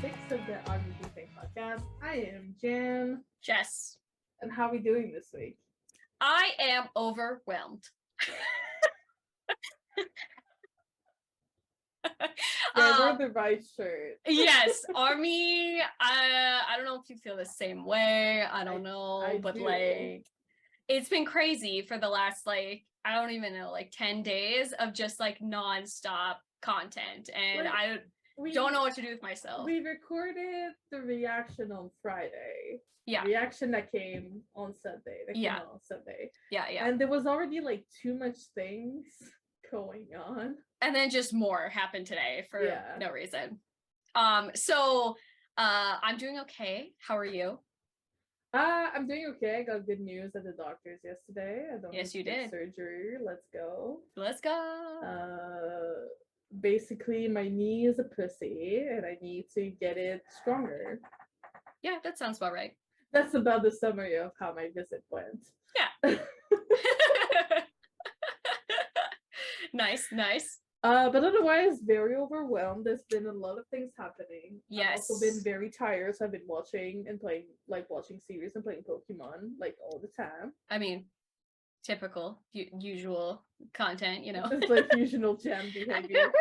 6 of the ThinkTank podcast. I am Jen. Jess. And how are we doing this week? I am overwhelmed. Yeah, we're the right shirt. Yes, Army. I don't know if you feel the same way. I don't know, but do. Like, it's been crazy for the last I don't even know, 10 days of just nonstop content, and I don't know what to do with myself. We recorded the reaction on Friday. Yeah. The reaction that came on Sunday. Yeah. And there was already too much things going on. And then just more happened today for no reason. So I'm doing okay. How are you? I'm doing okay. I got good news at the doctor's yesterday. Yes, you did. Surgery. Let's go. Let's go. Basically, my knee is a pussy, and I need to get it stronger. Yeah, that sounds about right. That's about the summary of how my visit went. Yeah. Nice. But otherwise, very overwhelmed. There's been a lot of things happening. Yes. I've also been very tired, so I've been watching and playing, watching series and playing Pokemon, all the time. I mean, typical, usual content, you know. It's usual Jen behavior.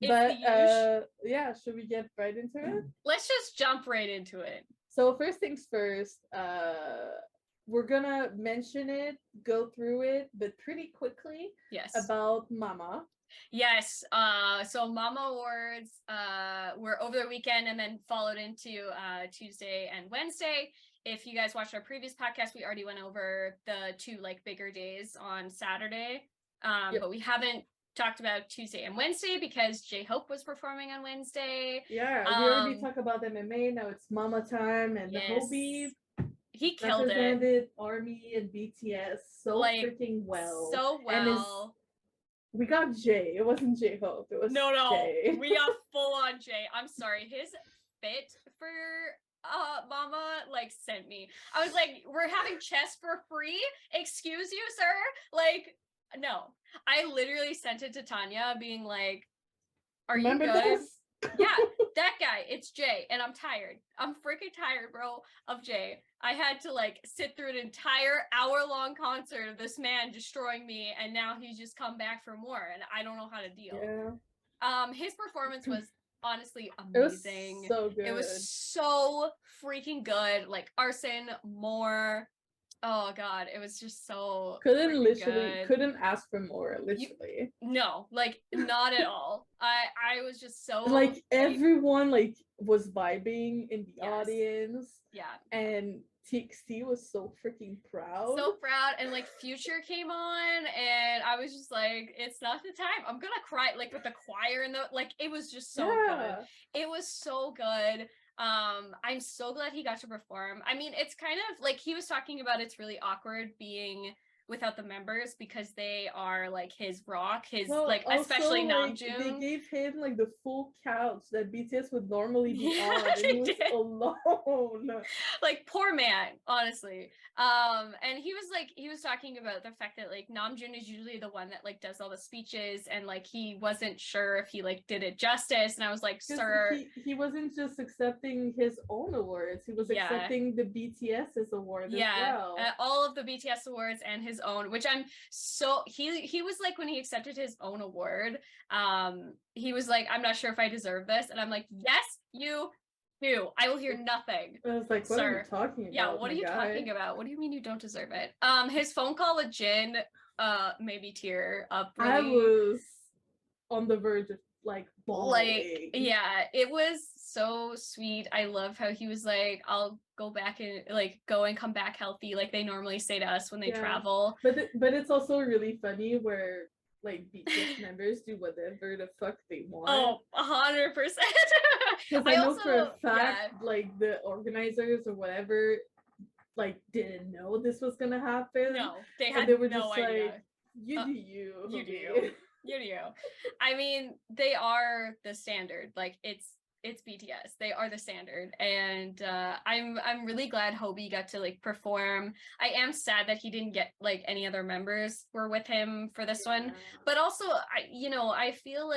But yeah, should we get right into it? Let's just jump right into it. So first things first, we're gonna mention it, go through it, but pretty quickly. Yes. About Mama. Yes. So Mama Awards were over the weekend and then followed into Tuesday and Wednesday. If you guys watched our previous podcast, we already went over the two bigger days on Saturday. But we haven't talked about Tuesday and Wednesday because J-Hope was performing on Wednesday. Yeah, we already talked about MMA. Now it's Mama time, and the Hobie. He killed it. ARMY and BTS so freaking well. So well. We got Jay. It wasn't J-Hope. It was Jay. We got full on Jay. I'm sorry. His fit for Mama sent me. I was like, we're having chess for free? Excuse you, sir? No. I literally sent it to Tanya being like, are you good? This? Yeah, that guy. It's Jay, and I'm tired. I'm freaking tired, bro, of Jay. I had to sit through an entire hour-long concert of this man destroying me, and now he's just come back for more, and I don't know how to deal. Yeah. His performance was honestly amazing. It was so good. It was so freaking good. Arson, more. Oh god, it was just so couldn't ask for more, literally. No, not at all. I was just so everyone was vibing in the audience. Yeah. And TXT was so freaking proud. And Future came on and I was just like, it's not the time. I'm gonna cry with the choir and it was just so good. It was so good. I'm so glad he got to perform. I mean, it's kind of he was talking about, it's really awkward being without the members because they are his rock, especially Namjoon. They gave him the full couch that BTS would normally be on, and he was alone. Poor man, honestly. And he was talking about the fact that Namjoon is usually the one that does all the speeches, and he wasn't sure if he did it justice, and I was like, sir, he wasn't just accepting his own awards, he was accepting the BTS's award as well. All of the BTS awards and his own, which I'm so he was when he accepted his own award, he was like, I'm not sure if I deserve this, and I'm like, yes, you do. I will hear nothing. I was like, what are you talking about? Yeah, what are you talking about? What do you mean you don't deserve it? His phone call with Jin made me tear up. Really. I was on the verge of bawling. Yeah, it was so sweet. I love how he was like, I'll go back and go and come back healthy, they normally say to us when they travel. But it's also really funny where BTS members do whatever the fuck they want. Oh, 100%. Because I know for a fact, the organizers or whatever, didn't know this was gonna happen. No, they had they were no just idea. You do you. You do. You do. I mean, they are the standard. It's BTS. They are the standard, and I'm really glad Hobie got to perform. I am sad that he didn't get any other members were with him for this one, but also I feel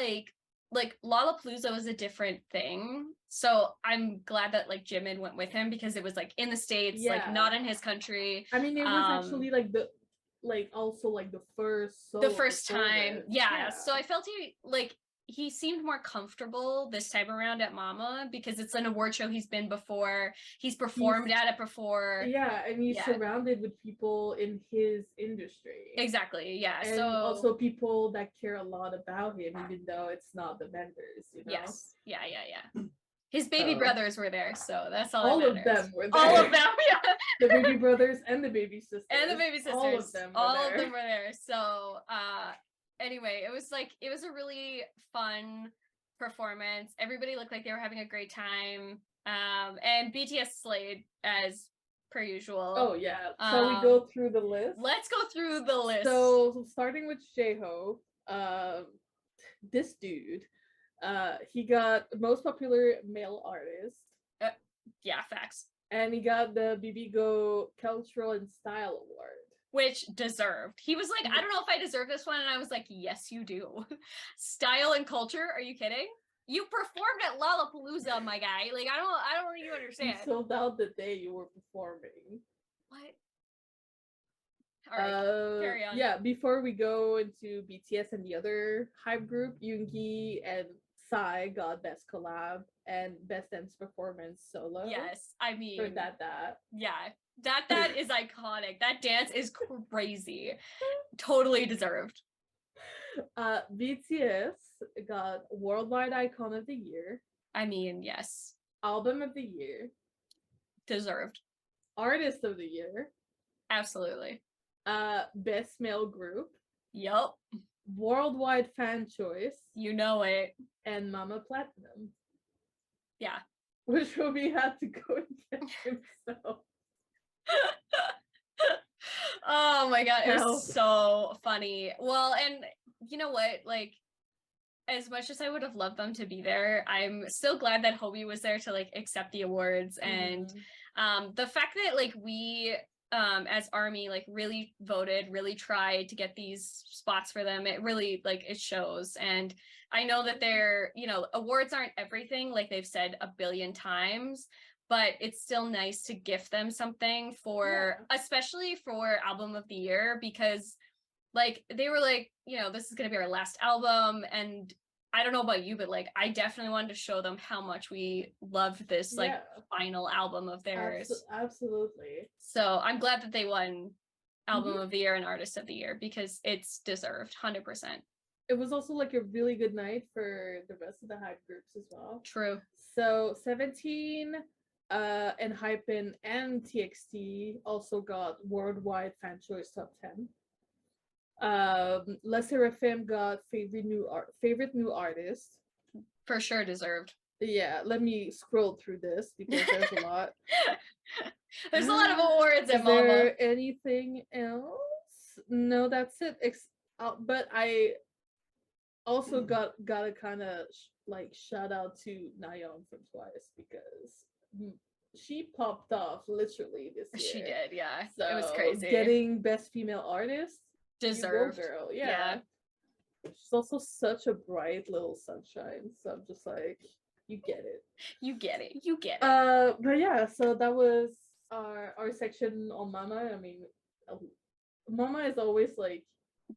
like Lollapalooza was a different thing. So I'm glad that like Jimin went with him because it was like in the States, like not in his country. I mean, it was actually like also like the first time. Yeah. So I felt he seemed more comfortable this time around at Mama because it's an award show he's been before. He's performed at it before. Yeah, and he's surrounded with people in his industry. Exactly. Yeah. And so also people that care a lot about him, even though it's not the vendors, you know? Yes. Yeah. His baby brothers were there, so that's all that of them were there. All of them, yeah. The baby brothers and the baby sisters. All of them were there. So anyway, it was a really fun performance. Everybody looked like they were having a great time. And BTS slayed as per usual. Oh yeah. So we go through the list. Let's go through the list. So starting with J-Hope, this dude, he got most popular male artist. Yeah, facts. And he got the Bibigo Cultural and Style Award. Which deserved. He was like, I don't know if I deserve this one. And I was like, yes, you do. Style and culture? Are you kidding? You performed at Lollapalooza, my guy. Like, I don't even understand. You sold out the day you were performing. What? All right, carry on. Yeah, before we go into BTS and the other hype group, Yoongi and Psy got Best Collab and Best Dance Performance Solo. Yes, I mean... For that. Yeah, that is iconic. That dance is crazy. Totally deserved. BTS got Worldwide Icon of the Year. I mean, yes. Album of the Year. Deserved. Artist of the Year. Absolutely. Best Male Group. Yup. Worldwide Fan Choice. You know it. And Mama Platinum. Yeah. Which Robbie had to go and get himself. Oh my god, it was so funny. Well, and you know what? Like, as much as I would have loved them to be there, I'm still glad that Hobie was there to like accept the awards. And the fact that like we as ARMY like really voted, really tried to get these spots for them, it really like it shows. And I know that they're, you know, awards aren't everything, like they've said a billion times, but it's still nice to gift them something for, especially for album of the year, because like they were like, you know, this is gonna be our last album, and I don't know about you, but like I definitely wanted to show them how much we loved this like final album of theirs. Absolutely. So I'm glad that they won album of the year and artist of the year, because it's deserved 100%. It was also like a really good night for the rest of the hype groups as well. True. So 17 and Hypen and TXT also got Worldwide Fan Choice Top 10. Les Seraphim got favorite new artist. For sure deserved. Yeah, let me scroll through this because there's a lot. There's a lot of awards at Mama. Is there there anything else? No, that's it. But I also got a kind of like shout out to Nayeon from Twice, because she popped off literally this year. She did, yeah. So it was crazy. Getting Best Female Artist. Deserved. You go, girl. Yeah. She's also such a bright little sunshine. So I'm just like, you get it. You get it. You get it. But yeah, so that was our section on Mama. I mean, Mama is always like,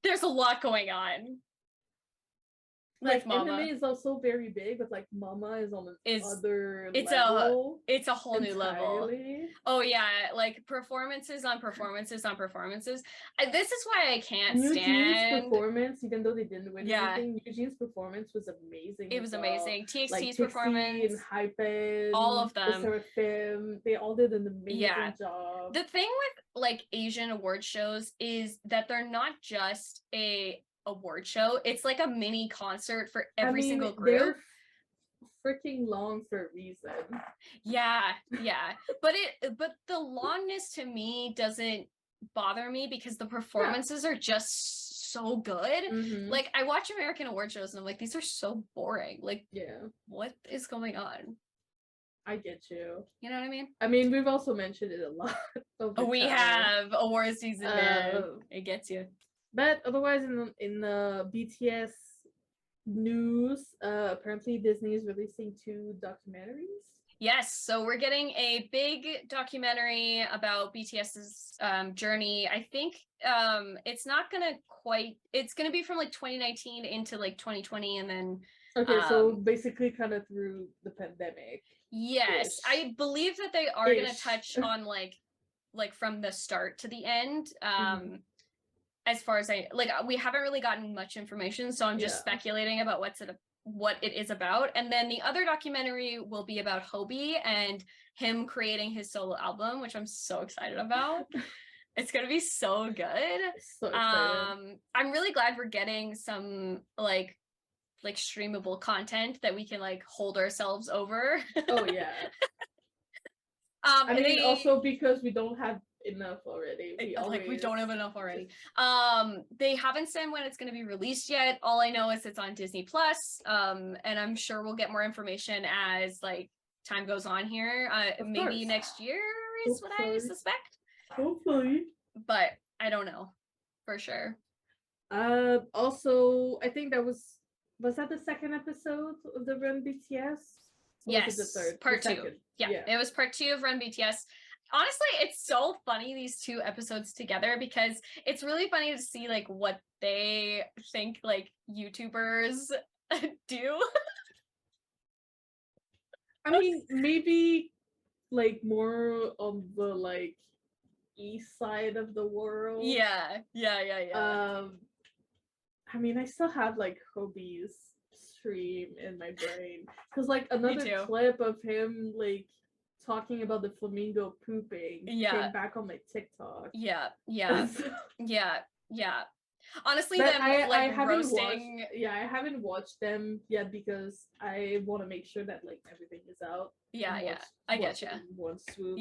there's a lot going on. Like anime is also very big, but like Mama is on other it's level. It's a whole new level. Oh yeah, like performances on performances on performances. This is why I can't stand performance, even though they didn't win anything. Eugene's performance was amazing. It was amazing. TXT's like, performance, and Hypen, all of them. Seraphim, they all did an amazing job. The thing with like Asian award shows is that they're not just a award show, it's like a mini concert for every single group. They're freaking long for a reason. Yeah but the longness to me doesn't bother me, because the performances are just so good. Like I watch American award shows and I'm like, these are so boring. Like, what is going on? I get you. You know what I mean? I mean, we've also mentioned it a lot. We have award season, man. It gets you. But otherwise, in the BTS news. Apparently Disney is releasing 2 documentaries. Yes, so we're getting a big documentary about BTS's journey. I think it's not gonna quite. It's gonna be from like 2019 into like 2020, and then Okay, so basically kind of through the pandemic. yes, I believe that they are gonna touch on like from the start to the end. As far as we haven't really gotten much information, so I'm just speculating about what it is about. And then the other documentary will be about Hobie and him creating his solo album, which I'm so excited about. It's gonna be so good. So excited. I'm really glad we're getting some like streamable content that we can like hold ourselves over. Oh yeah. I mean, also because we don't have enough already. We don't have enough already. They haven't said when it's going to be released yet. All I know is it's on Disney Plus. And I'm sure we'll get more information as like time goes on here. Maybe next year is what I suspect. Hopefully. But I don't know for sure. Also, I think that was that the second episode of the Run BTS? Yes, was it the third? Part 2. Yeah, it was part 2 of Run BTS. Honestly, it's so funny, these 2 episodes together, because it's really funny to see like what they think like YouTubers do. I mean, maybe like more on the like east side of the world. Yeah. I mean, I still have like Hobie's stream in my brain because like another clip of him like talking about the flamingo pooping came back on my TikTok. Yeah. Honestly, them like roasting. I haven't watched them yet because I want to make sure that like everything is out. I get you. One swoop.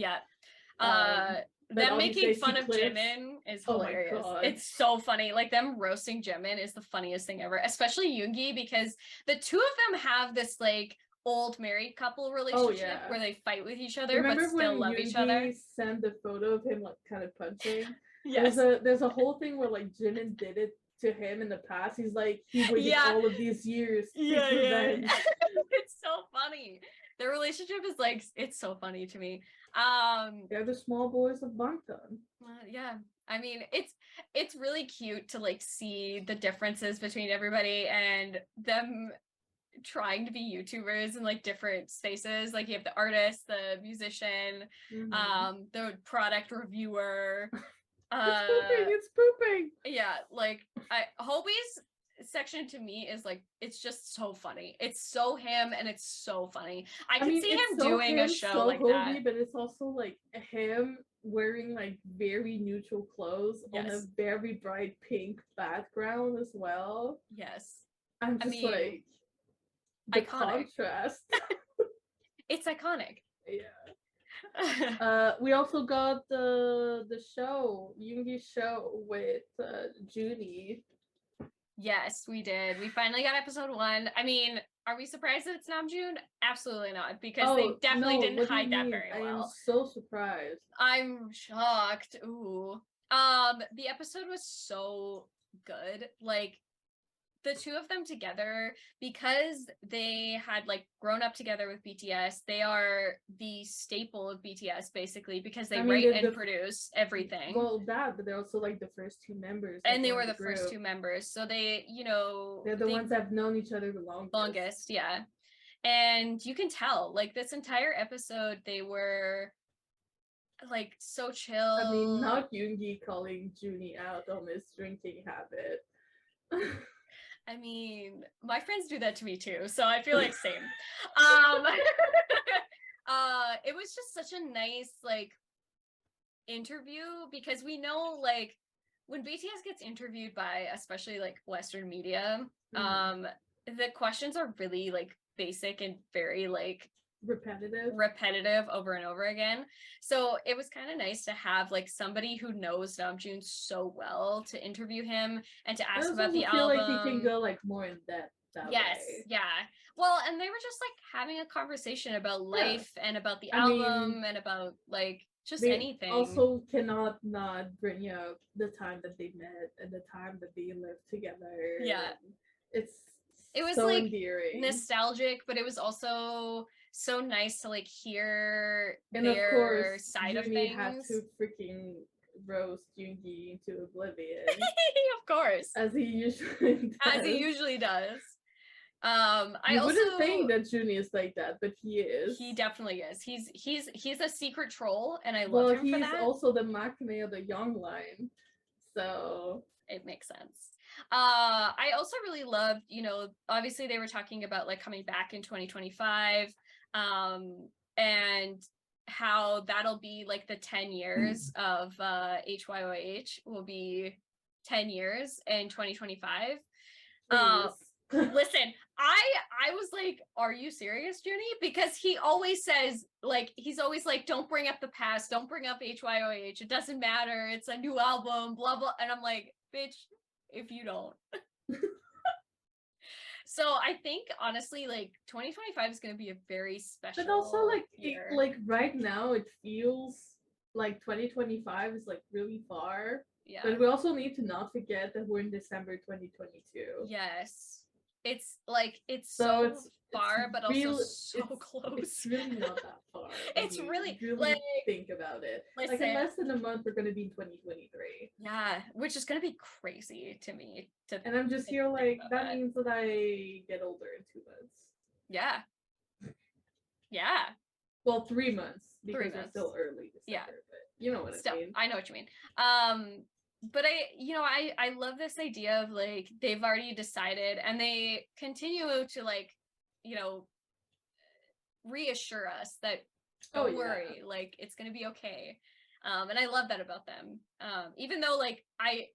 Them making fun of Jimin is hilarious. It's so funny. Like them roasting Jimin is the funniest thing ever, especially Yoongi, because the 2 of them have this like old married couple relationship where they fight with each other but still love each other. Sent the photo of him like kind of punching. Yes. There's a whole thing where like Jimin did it to him in the past. He's like he waited all of these years to revenge. It's so funny. Their relationship is like, it's so funny to me. They're the small boys of Bangtan. I mean, it's really cute to like see the differences between everybody and them trying to be YouTubers in like different spaces. Like you have the artist, the musician, the product reviewer. It's pooping. Yeah, like Hobie's section to me is like, it's just so funny. It's so him and it's so funny. I can see him doing a show like that. But it's also like him wearing like very neutral clothes on a very bright pink background as well. Yes. I'm just like the contrast. It's iconic. Yeah. We also got the show, Yoongi's show with Jinnie. Yes, we did. We finally got episode 1. I mean, are we surprised that it's Namjoon? Absolutely not, because they definitely didn't hide that very well. I am so surprised. I'm shocked. Ooh. The episode was so good. Like the 2 of them together, because they had like grown up together with BTS, they are the staple of BTS basically, because they write and produce everything. Well, but they're also like the first 2 members. And they were the first 2 members. So they, they're the ones that have known each other the longest. Yeah. And you can tell, like this entire episode, they were like so chill. I mean, not Yoongi calling Jinnie out on his drinking habit. I mean, my friends do that to me too, so I feel like same. It was just such a nice like interview, because we know like when BTS gets interviewed by especially like Western media, the questions are really like basic and very like repetitive over and over again. So it was kind of nice to have like somebody who knows Namjoon so well to interview him and to ask about the album. I feel like he can go like more in depth that way. Well, and they were just like having a conversation about life and about the album and about like just anything. Also cannot not bring up the time that they met and the time that they lived together. It's It was so like endearing. nostalgic, but it was also so nice to like hear And of their course, side of Jinnie had things. to freaking roast Yoongi into oblivion. Of course. As he usually does. As he usually does. I You also wouldn't think that Jinnie is like that, but he is. He definitely is. He's a secret troll, and I love him for that. He's also the Maknae of the Young line, so it makes sense. I also really loved, you know, obviously they were talking about like coming back in 2025, and how that'll be like the 10 years of HYOH will be 10 years in 2025. Listen, I was like, are you serious, Jinnie? Because he always says, like, he's always like, don't bring up the past, don't bring up HYOH, it doesn't matter, it's a new album, blah blah. And I'm like, bitch, if you don't. So I think honestly, like 2025 is gonna be a very special. But also like year. like right now it feels like 2025 is like really far. Yeah. But we also need to not forget that we're in December 2022. Yes. It's like it's so far, but also so close. It's really not that far. It's really like think about it. Listen, like in less than a month, we're gonna be in 2023. Yeah, which is gonna be crazy to me. And I'm just here like that means that I get older in 2 months. Yeah. Yeah. Well, 3 months because we're still early December. Yeah. But you know what I mean. I know what you mean. But I love this idea of like they've already decided and they continue to like, you know, reassure us that don't worry, like it's gonna be okay. And I love that about them. Even though like I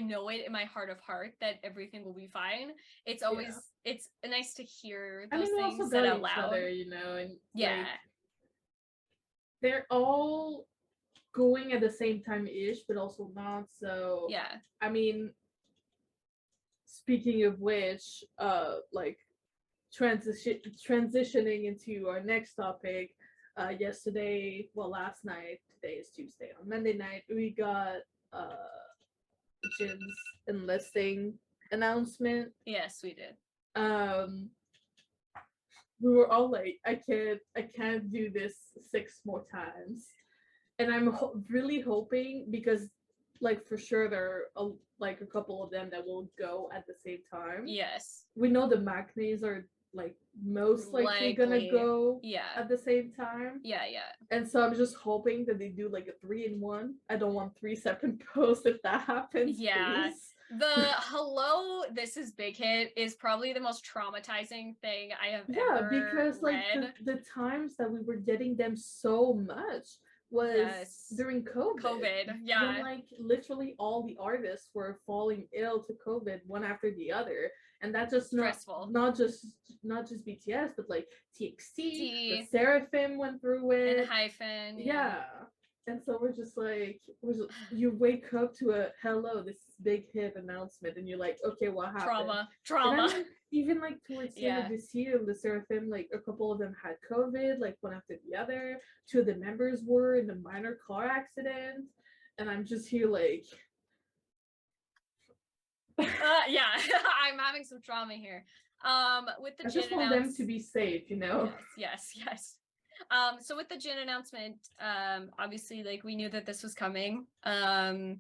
know it in my heart of heart that everything will be fine. It's always it's nice to hear those things said out loud. Other, you know, and like, they're all going at the same time ish, but also not. So I mean, speaking of which, like transitioning into our next topic, last night, today is Tuesday, on Monday night we got Jin's enlisting announcement. Yes, we did. We were all like, I can't do this 6 more times. And I'm really hoping, because like for sure there are like a couple of them that will go at the same time. Yes. We know the Maknaes are like most likely gonna go at the same time. Yeah. And so I'm just hoping that they do like a 3-in-1. I don't want 3 separate posts if that happens. Yeah. Please. The hello, this is Big Hit is probably the most traumatizing thing I have ever because read. Like the times that we were getting them so much was during COVID. When like literally all the artists were falling ill to COVID one after the other, and that's just stressful. Not just BTS, but like TXT, the Seraphim went through it, and Hyphen. And so we're just like, you wake up to a hello, this Big Hit announcement, and you're like, okay, what happened? Trauma. And even like towards the end of this year, the Seraphim, like a couple of them had COVID, like one after the other. 2 of the members were in a minor car accident, and I'm just here like, I'm having some trauma here. With the I just want them to be safe, you know. Yes. So with the Jin announcement, obviously like we knew that this was coming. Obviously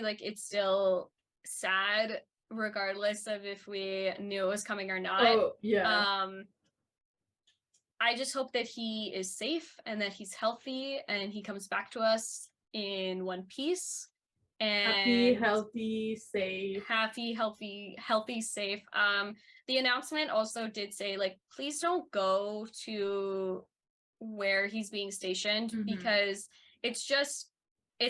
like it's still sad regardless of if we knew it was coming or not. I just hope that he is safe and that he's healthy and he comes back to us in one piece. And happy, healthy, safe. The announcement also did say, like, please don't go to where he's being stationed because it's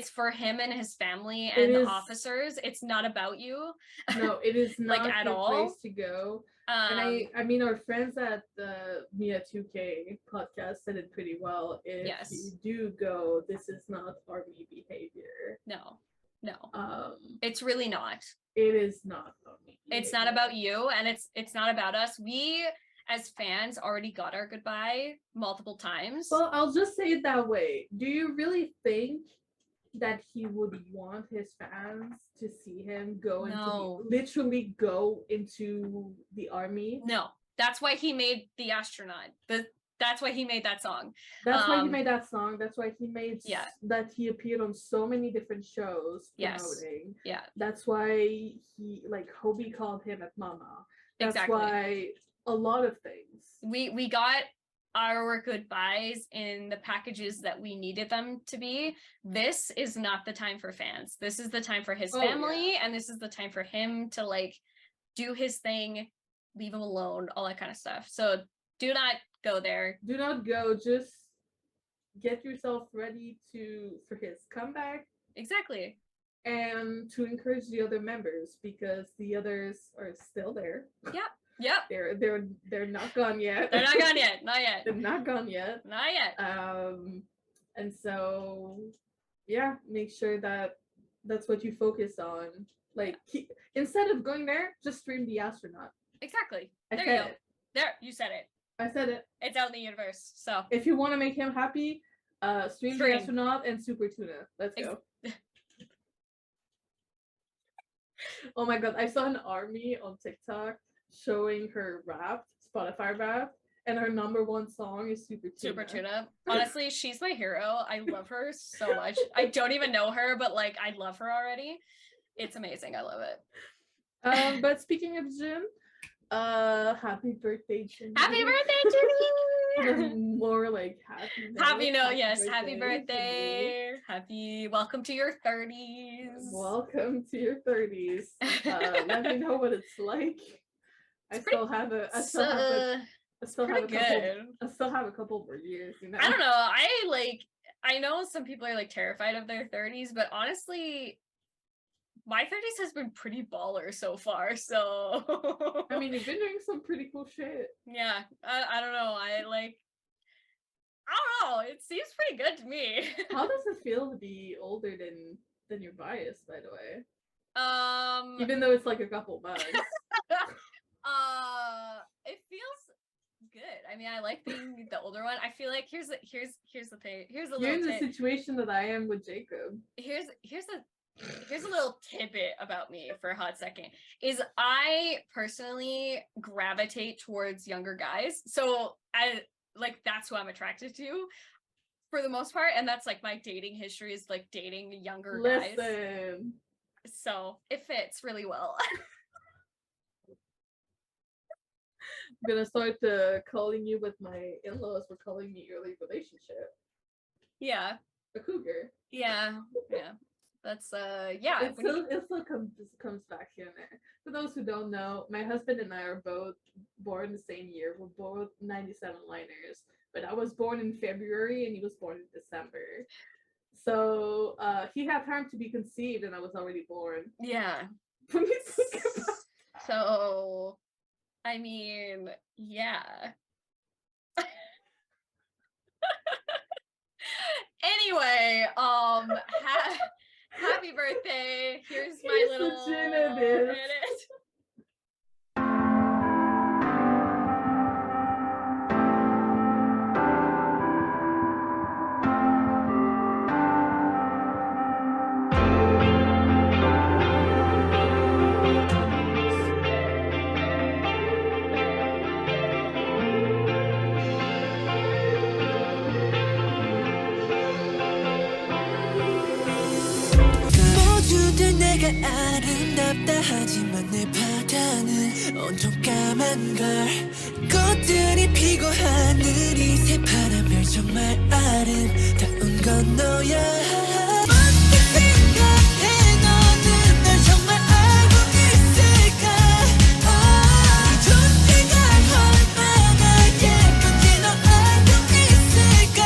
for him and his family and the officers. It's not about you. No, it is not like at all. Place to go. And I mean, our friends at the Mia 2K podcast said it pretty well. If you do go, this is not army behavior. No. It's really not. It is not army behavior. It's not about you, and it's not about us. We as fans already got our goodbye multiple times. Well, I'll just say it that way. Do you really think that he would want his fans to see him go No. into literally go into the army. No, that's why he made The Astronaut. That's why he made that song. That's why he made that song. That's why he made Yeah. that he appeared on so many different shows promoting. Yeah. That's why he like Hobie called him at Mama. That's Exactly. why a lot of things. We got our goodbyes in the packages that we needed them to be. This is not the time for fans. This is the time for his family, and this is the time for him to like do his thing, leave him alone, all that kind of stuff. So do not go there. Do not go. Just get yourself ready for his comeback. Exactly. And to encourage the other members, because the others are still there. Yep. They're not gone yet. They're not gone yet. Not yet. They're not gone yet. Not yet. And so yeah, make sure that that's what you focus on. Like instead of going there, just stream The Astronaut. Exactly. There you go. There, you said it. I said it. It's out in the universe. So if you want to make him happy, stream The Astronaut and Super Tuna. Let's go. Oh my god, I saw an army on TikTok showing her Spotify rap, and her #1 song is Super Tuna. Super Tuna. Honestly, she's my hero. I love her so much. I don't even know her, but like I love her already. It's amazing. I love it. But speaking of Jin, happy birthday, Jinnie. Happy birthday, Jinnie! More like happy birthday. Welcome to your 30s. Welcome to your 30s. Let me know what it's like. I still have a couple more years, you know. I don't know. I know some people are like terrified of their 30s, but honestly, my 30s has been pretty baller so far. So I mean, you've been doing some pretty cool shit. Yeah, I don't know. I don't know. It seems pretty good to me. How does it feel to be older than your bias, by the way? Even though it's like a couple months. It feels good. I mean, I like being the older one. I feel like here's the thing. Here's a little. You're in the situation that I am with Jacob. Here's a little tidbit about me for a hot second. Is I personally gravitate towards younger guys. So that's who I'm attracted to for the most part. And that's like my dating history is like dating younger guys. So it fits really well. I'm gonna start calling you what my in-laws were calling me early relationship. Yeah. A cougar. Yeah. That's yeah. It still comes back here and there. For those who don't know, my husband and I are both born the same year. We're both 97 liners, but I was born in February and he was born in December. So he had time to be conceived and I was already born. Yeah. When you think about so I mean, yeah. Anyway, happy birthday. Here's my little edit. 아름답다 하지만 내 바다는 온통 까만 걸 꽃들이 피고 하늘이 새파랗면 정말 아름다운 건 너야 어떻게 생각해 너는 날 정말 알고 있을까 이 존재가 얼마나 예쁜지 너 알고 있을까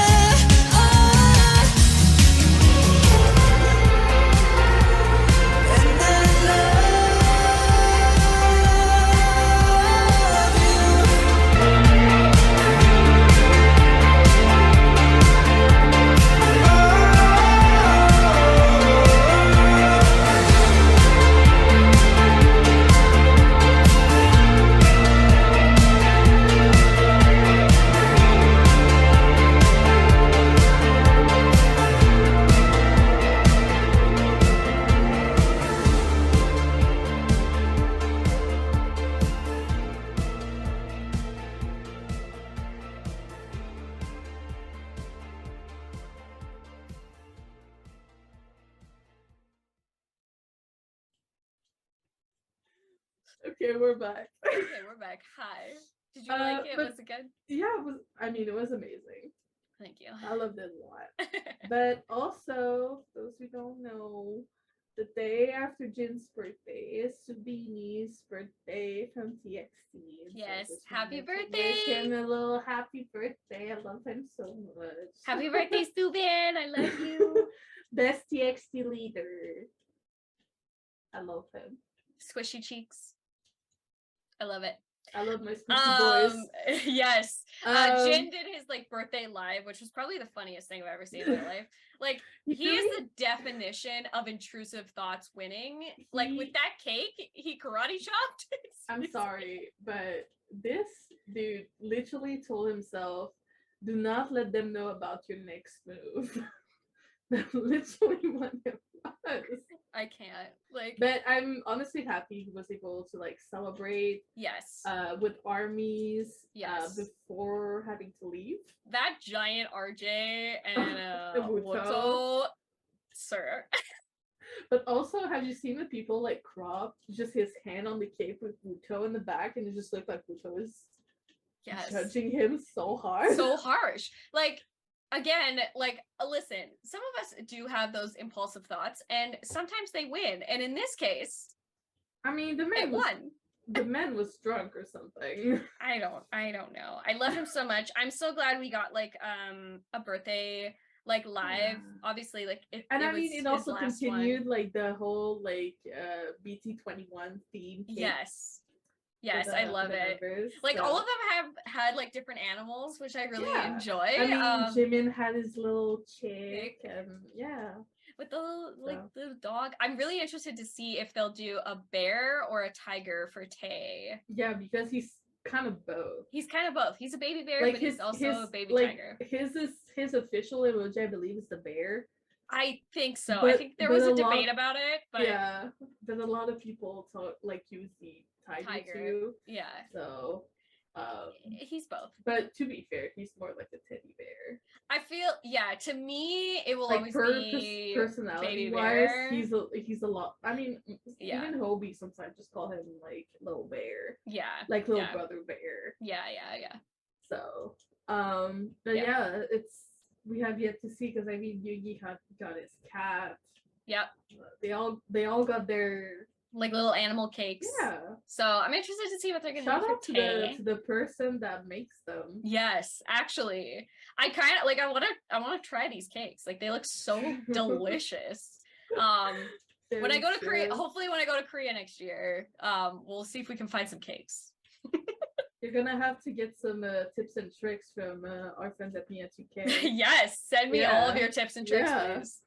Okay, we're back. Okay, we're back. Hi. Did you like it? Was it good? Yeah, it was. I mean, it was amazing. Thank you. I loved it a lot. But also, those who don't know, the day after Jin's birthday is Subini's birthday from TXT. And Yes, so just happy wanted to wish birthday! him a little happy birthday. I love him so much. Happy birthday, Subin! I love you. Best TXT leader. I love him. Squishy cheeks. I love it. I love my squishy boys. Yes. Jin did his like birthday live, which was probably the funniest thing I've ever seen in my life. Like he is the definition of intrusive thoughts winning. Like with that cake, he karate chopped. I'm sorry, but this dude literally told himself, "Do not let them know about your next move." That's literally what it was. I can't. Like, but I'm honestly happy he was able to like celebrate yes. With armies yes. Before having to leave. That giant RJ and Wuto, sir. But also, have you seen the people like crop just his hand on the cape with Wuto in the back, and it just looked like Wuto is judging him so hard, so harsh. Like, again, like, listen, some of us do have those impulsive thoughts, and sometimes they win. And in this case, I mean, the man won. The man was drunk or something. I don't know. I love him so much. I'm so glad we got like a birthday like live. Obviously, like it also continued like the whole like BT21 theme. Yes. Yes, I love it. Members, like all of them have had like different animals, which I really enjoy. I mean, Jimin had his little chick, and with the the dog. I'm really interested to see if they'll do a bear or a tiger for Tae. Yeah, because he's kind of both. He's kind of both. He's a baby bear, like but he's also a baby tiger. His official emoji, I believe, is the bear. I think so. I think there was a debate about it, but yeah, but a lot of people use the tiger too. Yeah. So he's both. But to be fair, he's more like a teddy bear. I feel to me it will always be personality wise, he's a lot. I mean, even Hobie sometimes just call him like little bear. Yeah. Like little brother bear. Yeah. So but we have yet to see, because I mean Yugi got his cat. Yep. They all got their like little animal cakes. Yeah. So I'm interested to see what they're gonna Shout do out to the person that makes them. Yes, actually. I kind of like I wanna try these cakes. Like they look so delicious. When I go to Korea, hopefully when I go to Korea next year, we'll see if we can find some cakes. You're gonna have to get some tips and tricks from our friends at Mia 2K. Yes, send me all of your tips and tricks, please.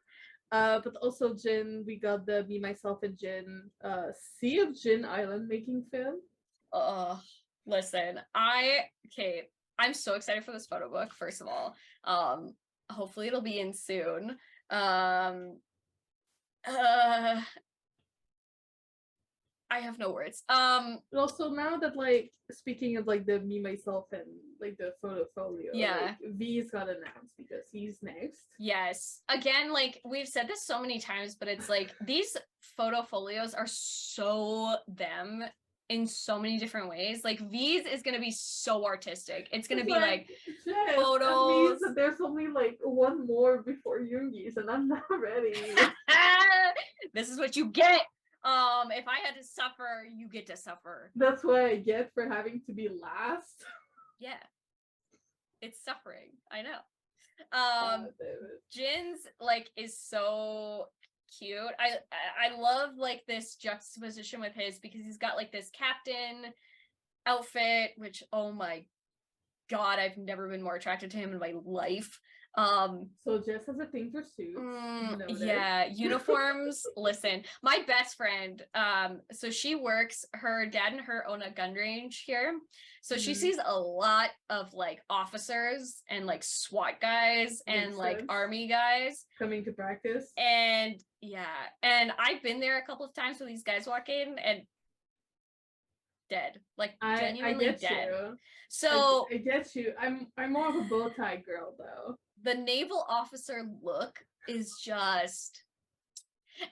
But also Jin, we got the Me, Myself, and Jin Sea of Jin Island making film. Listen, I'm so excited for this photo book, first of all. Hopefully it'll be in soon. I have no words. But also now that like speaking of like the Me, Myself, and like the Photofolio, like, V's got announced because he's next. Yes. Again, like we've said this so many times, but it's like these Photofolios are so them in so many different ways. Like V's is gonna be so artistic. It's gonna be like photos. That means that there's only like one more before Yoongi's, and I'm not ready. This is what you get. If I had to suffer, you get to suffer. That's what I get for having to be last. Yeah. It's suffering. I know. Jin's like is so cute. I love like this juxtaposition with his, because he's got like this captain outfit, which oh my god, I've never been more attracted to him in my life. So Jess has a thing for suits. Yeah, uniforms. Listen, my best friend, so she works, her dad and her own a gun range here. So she sees a lot of like officers and like SWAT guys and like army guys coming to practice. And and I've been there a couple of times where these guys walk in and dead, like genuinely dead. You. So I get you. I'm more of a bow tie girl though. The naval officer look is just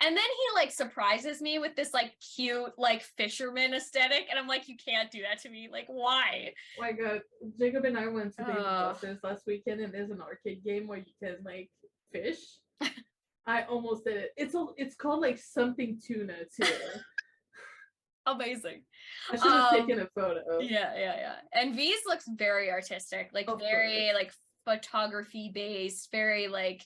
And then he like surprises me with this like cute like fisherman aesthetic, and I'm like, you can't do that to me. Like, why? Oh my god, Jacob and I went to David Ugh. Buster's last weekend, and there's an arcade game where you can like fish. I almost did it. It's called like something tuna too. Amazing. I should have taken a photo. Yeah. And V's looks very artistic, like Of very course. like photography based, very like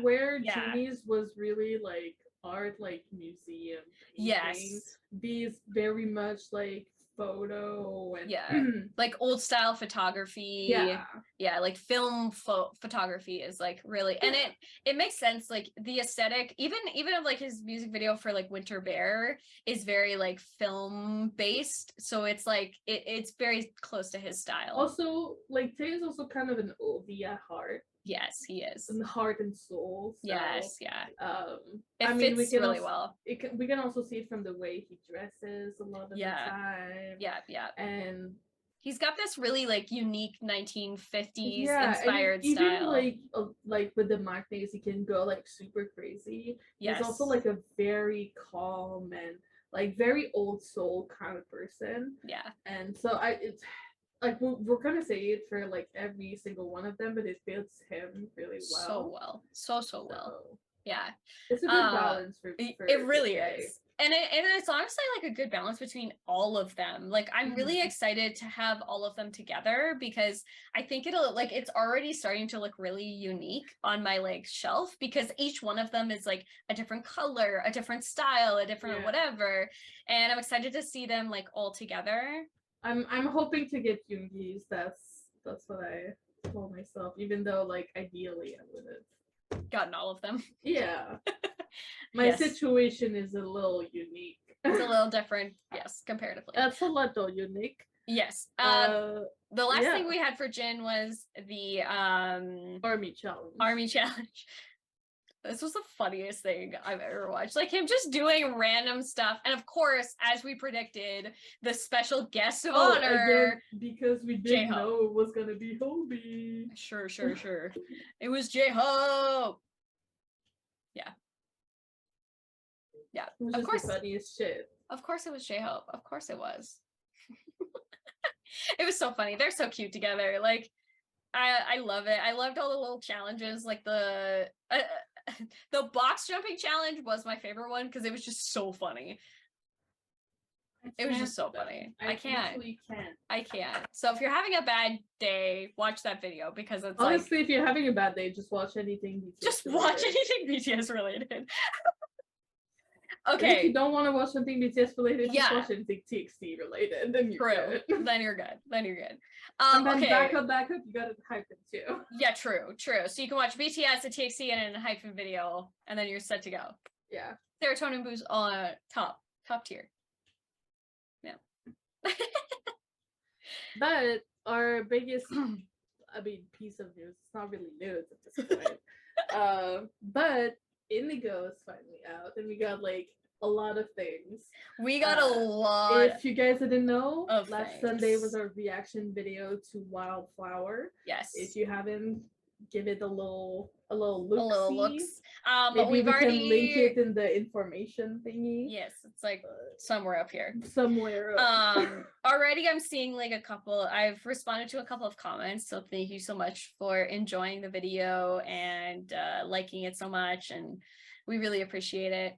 where yeah. Jinnie's was really like art, like museum painting. Yes. V's very much like photo and yeah, like old style photography. Yeah, like film photography is like really, and it makes sense. Like the aesthetic, even of like his music video for like Winter Bear is very like film based, so it's like it's very close to his style. Also, like Tay is also kind of an oldie at heart. Yes, he is. And heart and soul. So, yes, yeah. I mean, we can really also, well. We can also see it from the way he dresses a lot of the time. Yeah. And he's got this really like unique 1950s and inspired even style. like with the magnets, he can go like super crazy. Yes. He's also like a very calm and like very old soul kind of person. Yeah. And so it's like we're gonna say it for like every single one of them, but it fits him really well. So well. So well. Yeah. It's a good balance for it really is. And it's honestly like a good balance between all of them. Like I'm really excited to have all of them together, because I think it'll like it's already starting to look really unique on my like shelf, because each one of them is like a different color, a different style, a different whatever. And I'm excited to see them like all together. I'm hoping to get Yoongi's. That's what I told myself, even though like ideally I would have gotten all of them. Yeah. My situation is a little unique. It's a little different, yes, comparatively. That's a little unique. Yes. The last thing we had for Jin was the Army Challenge. This was the funniest thing I've ever watched. Like him just doing random stuff. And of course, as we predicted, the special guest of honor. Again, because we didn't know it was gonna be Hobie. Sure. It was J-Hope. Yeah. Of course. The funniest shit. Of course it was J-Hope. Of course it was. It was so funny. They're so cute together. Like, I love it. I loved all the little challenges, like the box jumping challenge was my favorite one because it was just so funny. It was just so funny. I can't. So if you're having a bad day, watch that video, because it's honestly, if you're having a bad day, just watch anything BTS just related. Watch anything BTS related. Okay. And if you don't want to watch something BTS related, just watch anything TXT related. Then you're good. Then you're good. And then back up, you gotta hype it too. Yeah, true. So you can watch BTS, a TXT, and a hyphen video, and then you're set to go. Yeah. Serotonin boost on top tier. Yeah. But our biggest, piece of news, it's not really news at this point. But Indigo is finally out, and we got like a lot of things. We got a lot. If you guys didn't know, last Sunday was our reaction video to Wildflower. Yes. If you haven't, give it a little look. But we've already can link it in the information thingy. Yes, it's like somewhere up here. Already I'm seeing like a couple. I've responded to a couple of comments, so thank you so much for enjoying the video and liking it so much, and we really appreciate it.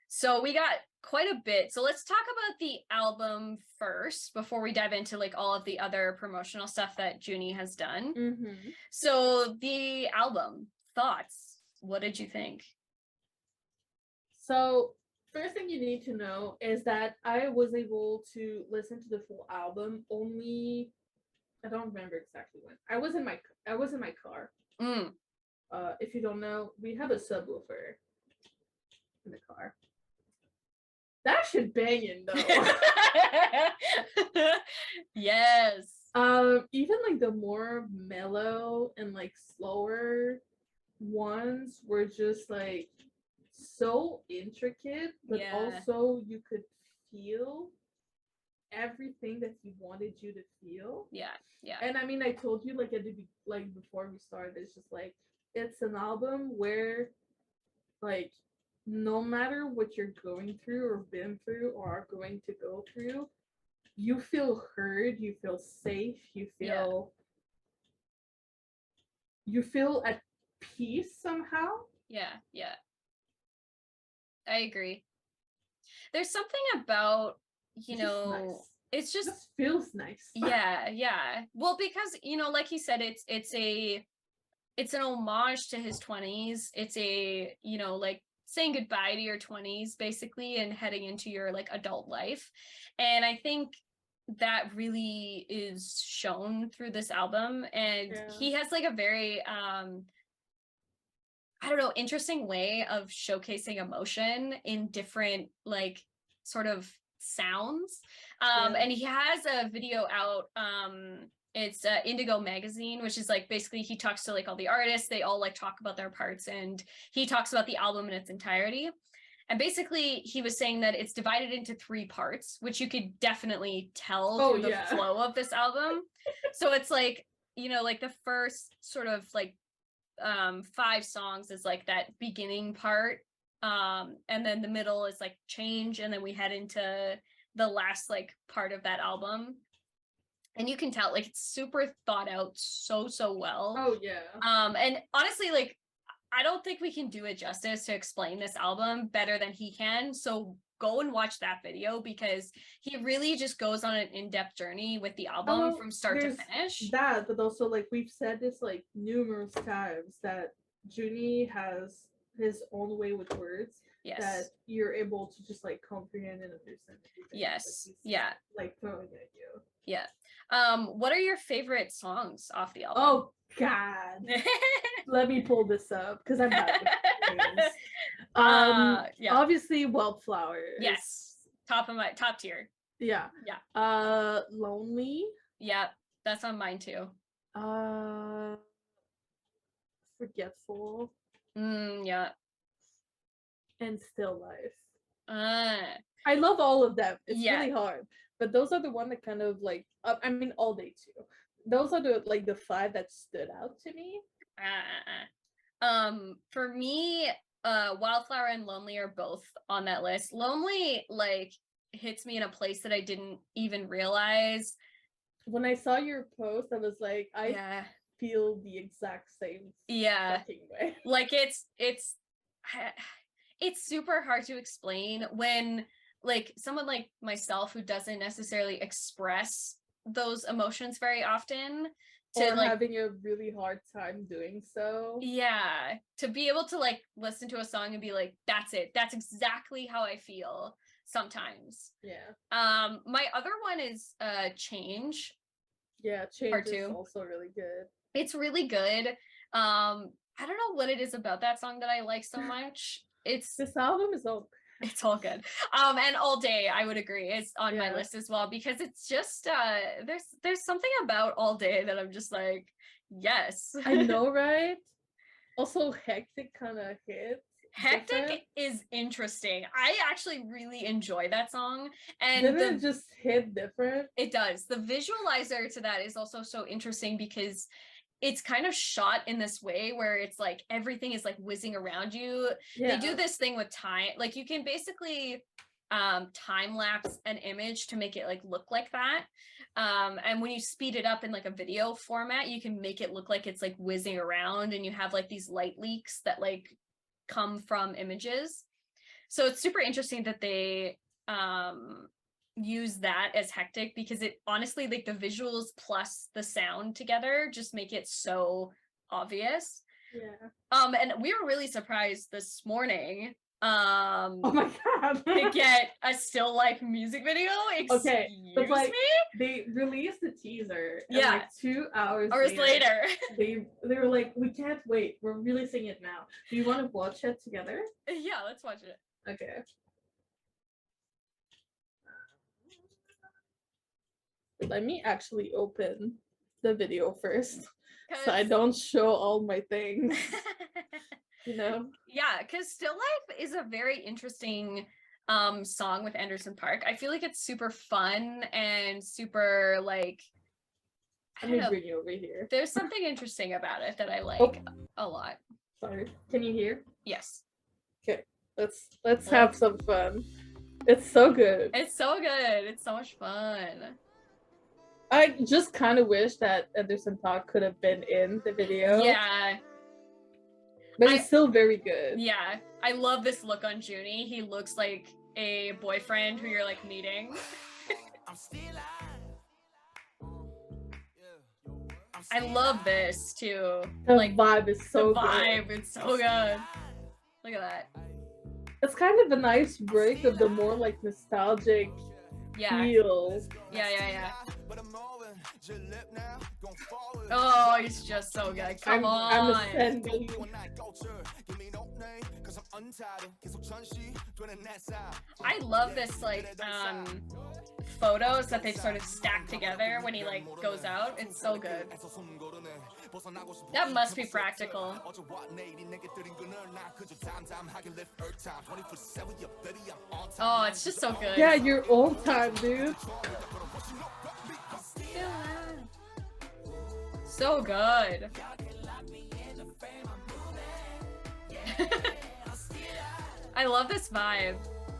So we got quite a bit. So let's talk about the album first before we dive into like all of the other promotional stuff that Jinnie has done. So the album, thoughts. What did you think? So first thing you need to know is that I was able to listen to the full album only, I don't remember exactly when. I was in my car. If you don't know, we have a subwoofer in the car. That shit banging though. Yes. Even like the more mellow and like slower ones were just like so intricate, but also you could feel everything that he wanted you to feel. Yeah. And I mean, I told you like before we started, it's just like it's an album where like no matter what you're going through or been through or are going to go through, you feel heard, you feel safe, you feel at peace somehow. Yeah, yeah. I agree. There's something about, you know, nice. it's just It just feels nice. Yeah, yeah. Well, because, you know, like he said, it's an homage to his 20s. It's a, you know, like saying goodbye to your 20s basically and heading into your like adult life. And I think that really is shown through this album, and he has like a very I don't know, interesting way of showcasing emotion in different like sort of sounds. And he has a video out, it's Indigo magazine, which is like basically he talks to like all the artists, they all like talk about their parts, and he talks about the album in its entirety. And basically he was saying that it's divided into 3 parts, which you could definitely tell through the flow of this album. So it's like, you know, like the first sort of like 5 songs is like that beginning part, and then the middle is like change, and then we head into the last like part of that album, and you can tell like it's super thought out so well. Oh yeah. And honestly, like I don't think we can do it justice to explain this album better than he can, so go and watch that video, because he really just goes on an in-depth journey with the album from start to finish. That, but also like we've said this like numerous times, that Jinnie has his own way with words. Yes. That you're able to just like comprehend and understand everything. Yes. Yeah. Like throwing at you. Yeah. What are your favorite songs off the album? Oh God. Let me pull this up because I'm bad with names. Yeah. Obviously Wildflower. Yes. Top tier. Yeah. Lonely. Yeah, that's on mine too. Forgetful. Yeah. And Still Life. I love all of them. It's really hard, but those are the one that kind of like I mean All Day too. Those are the 5 that stood out to me. For me, Wildflower and Lonely are both on that list. Lonely like hits me in a place that I didn't even realize. When I saw your post, I was like, I feel the exact same fucking way. Like it's super hard to explain when like someone like myself who doesn't necessarily express those emotions very often, or like having a really hard time doing so. Yeah, to be able to like listen to a song and be like, that's it, that's exactly how I feel sometimes. Yeah. My other one is Change. Yeah, Change Part 2 is also really good. It's really good. I don't know what it is about that song that I like so much. This album is it's all good. And All Day, I would agree, is on my list as well, because it's just there's something about All Day that I'm just like, yes. I know, right? Also Hectic kind of hits. Hectic is interesting. I actually really enjoy that song, and didn't it just hit different? It does. The visualizer to that is also so interesting because it's kind of shot in this way where it's like everything is like whizzing around you. They do this thing with time, like you can basically time lapse an image to make it like look like that, and when you speed it up in like a video format, you can make it look like it's like whizzing around, and you have like these light leaks that like come from images. So it's super interesting that they use that as Hectic, because it honestly, like the visuals plus the sound together just make it so obvious. And we were really surprised this morning oh my God to get a Still Life music video. Okay, but like they released the teaser and like 2 hours later they were like, we can't wait, we're releasing it now. Do you want to watch it together? Yeah, let's watch it. Okay. Let me actually open the video first so I don't show all my things. You know? Yeah, because Still Life is a very interesting song with Anderson .Paak. I feel like it's super fun and super like, let me bring you over here. There's something interesting about it that I like a lot. Sorry. Can you hear? Yes. Okay, let's have some fun. It's so good. It's so good. It's so much fun. I just kind of wish that Anderson .Paak could have been in the video. Yeah. But it's still very good. Yeah. I love this look on Jinnie. He looks like a boyfriend who you're like meeting. I love this too. The like vibe is so the vibe, good. it's so good. Look at that. It's kind of a nice break of the more like nostalgic feel. Yeah. Oh, he's just so good. Come on. I'm ascending. I love this like photos that they've sort of stacked together when he like goes out. It's so good. That must be practical. Oh, it's just so good. Yeah, your old time, dude. So good. I love this vibe.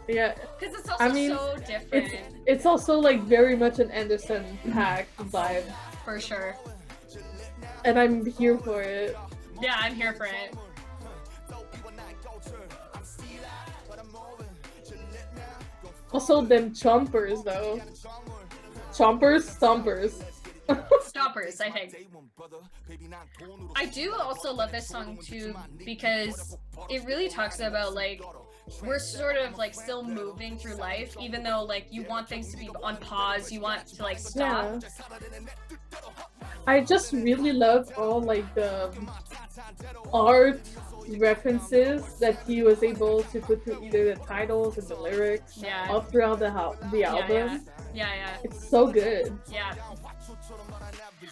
Yeah, because it's also so different. It's also like very much an Anderson .Paak vibe. For sure. And I'm here for it. Yeah, I'm here for it. Also, them chompers though. Chompers? Stompers. Stoppers, I think. I do also love this song too because it really talks about like we're sort of like still moving through life, even though like you want things to be on pause, you want to like stop. Yeah. I just really love all like the art references that he was able to put through either the titles and the lyrics all throughout the album. Yeah. It's so good. Yeah.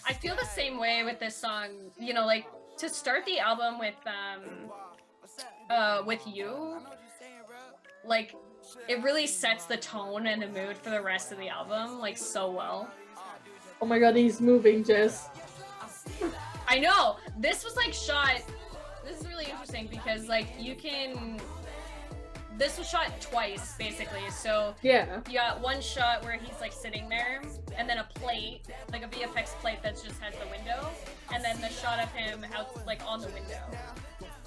I feel the same way with this song, you know, like to start the album with You, like it really sets the tone and the mood for the rest of the album like so well. Oh my god, he's moving, Jess. I know! This was like shot, this is really interesting because like this was shot twice basically, so yeah, you got one shot where he's like sitting there and then a plate, like a VFX plate that just has the window, and then the shot of him out like on the window,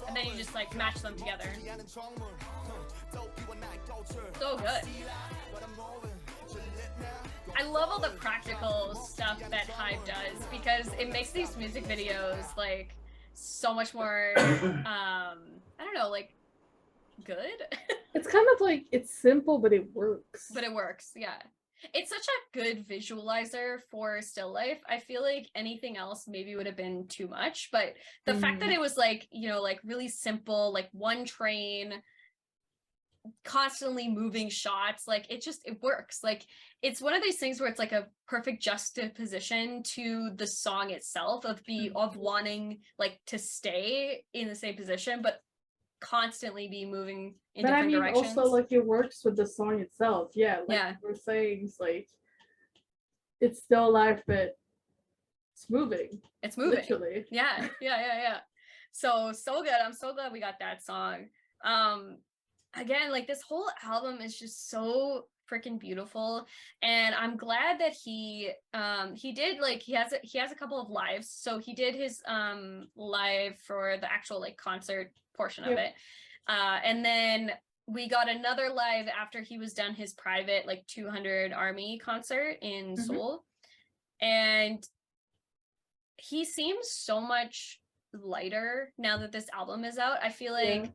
and then you just like match them together. So good. I love all the practical stuff that Hive does because it makes these music videos like so much more I don't know, like good. It's kind of like it's simple but it works. But it works, yeah. It's such a good visualizer for still life. I feel like anything else maybe would have been too much, but the fact that it was like, you know, like really simple, like one train, constantly moving shots, like it works. Like it's one of these things where it's like a perfect juxtaposition to the song itself of wanting like to stay in the same position but constantly be moving in different directions. Also like it works with the song itself. Like we're saying, it's like it's still alive but it's moving. It's moving. Literally. Yeah. So good. I'm so glad we got that song. Again, like this whole album is just so freaking beautiful, and I'm glad that he did like he has a couple of lives. So he did his live for the actual like concert portion of it, and then we got another live after he was done his private like 200 ARMY concert in Seoul, and he seems so much lighter now that this album is out. I feel like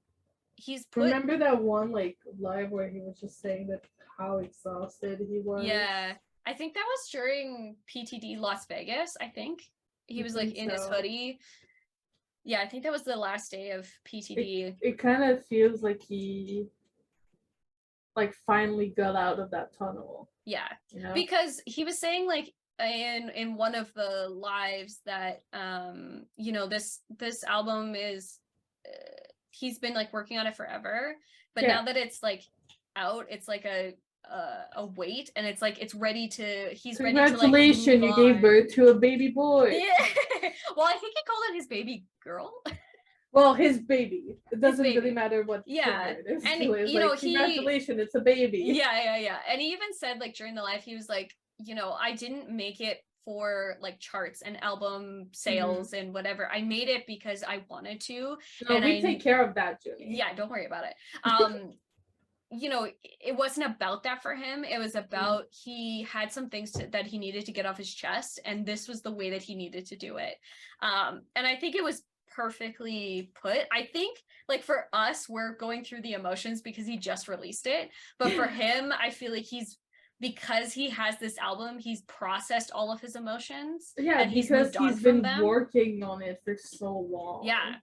he's remember that one like live where he was just saying that how exhausted he was? Yeah, I think that was during PTD Las Vegas. I think he was like in his hoodie. Yeah, I think that was the last day of PTD. It kind of feels like he like finally got out of that tunnel. Yeah, you know? Because he was saying like in one of the lives that you know this album is he's been like working on it forever, but now that it's like out, it's like a weight, and it's like it's ready to. He's ready to like. Congratulations! You gave birth to a baby boy. Yeah. Well, I think he called it his baby girl. Well, his baby. It doesn't baby. really matter what Yeah. gender it is. And, So it's you know, congratulations, it's a baby. Yeah. And he even said, like, during the live, he was like, you know, I didn't make it for like charts and album sales and whatever. I made it because I wanted to. No, and we take care of that, Jinnie. Yeah, don't worry about it. You know, it wasn't about that for him. It was about he had some things that he needed to get off his chest, and this was the way that he needed to do it. And I think it was perfectly put. I think, like, for us, we're going through the emotions because he just released it, but for him, I feel like because he has this album, he's processed all of his emotions. Yeah, and because he's been working on it for so long. Yeah.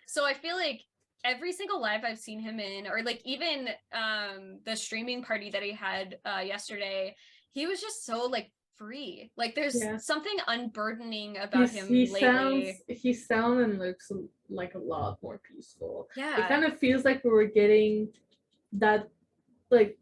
So I feel like every single live I've seen him in, or like even the streaming party that he had yesterday, he was just so like free. Like there's something unburdening about him lately. He sounds and looks like a lot more peaceful. Yeah. It kind of feels like we were getting that like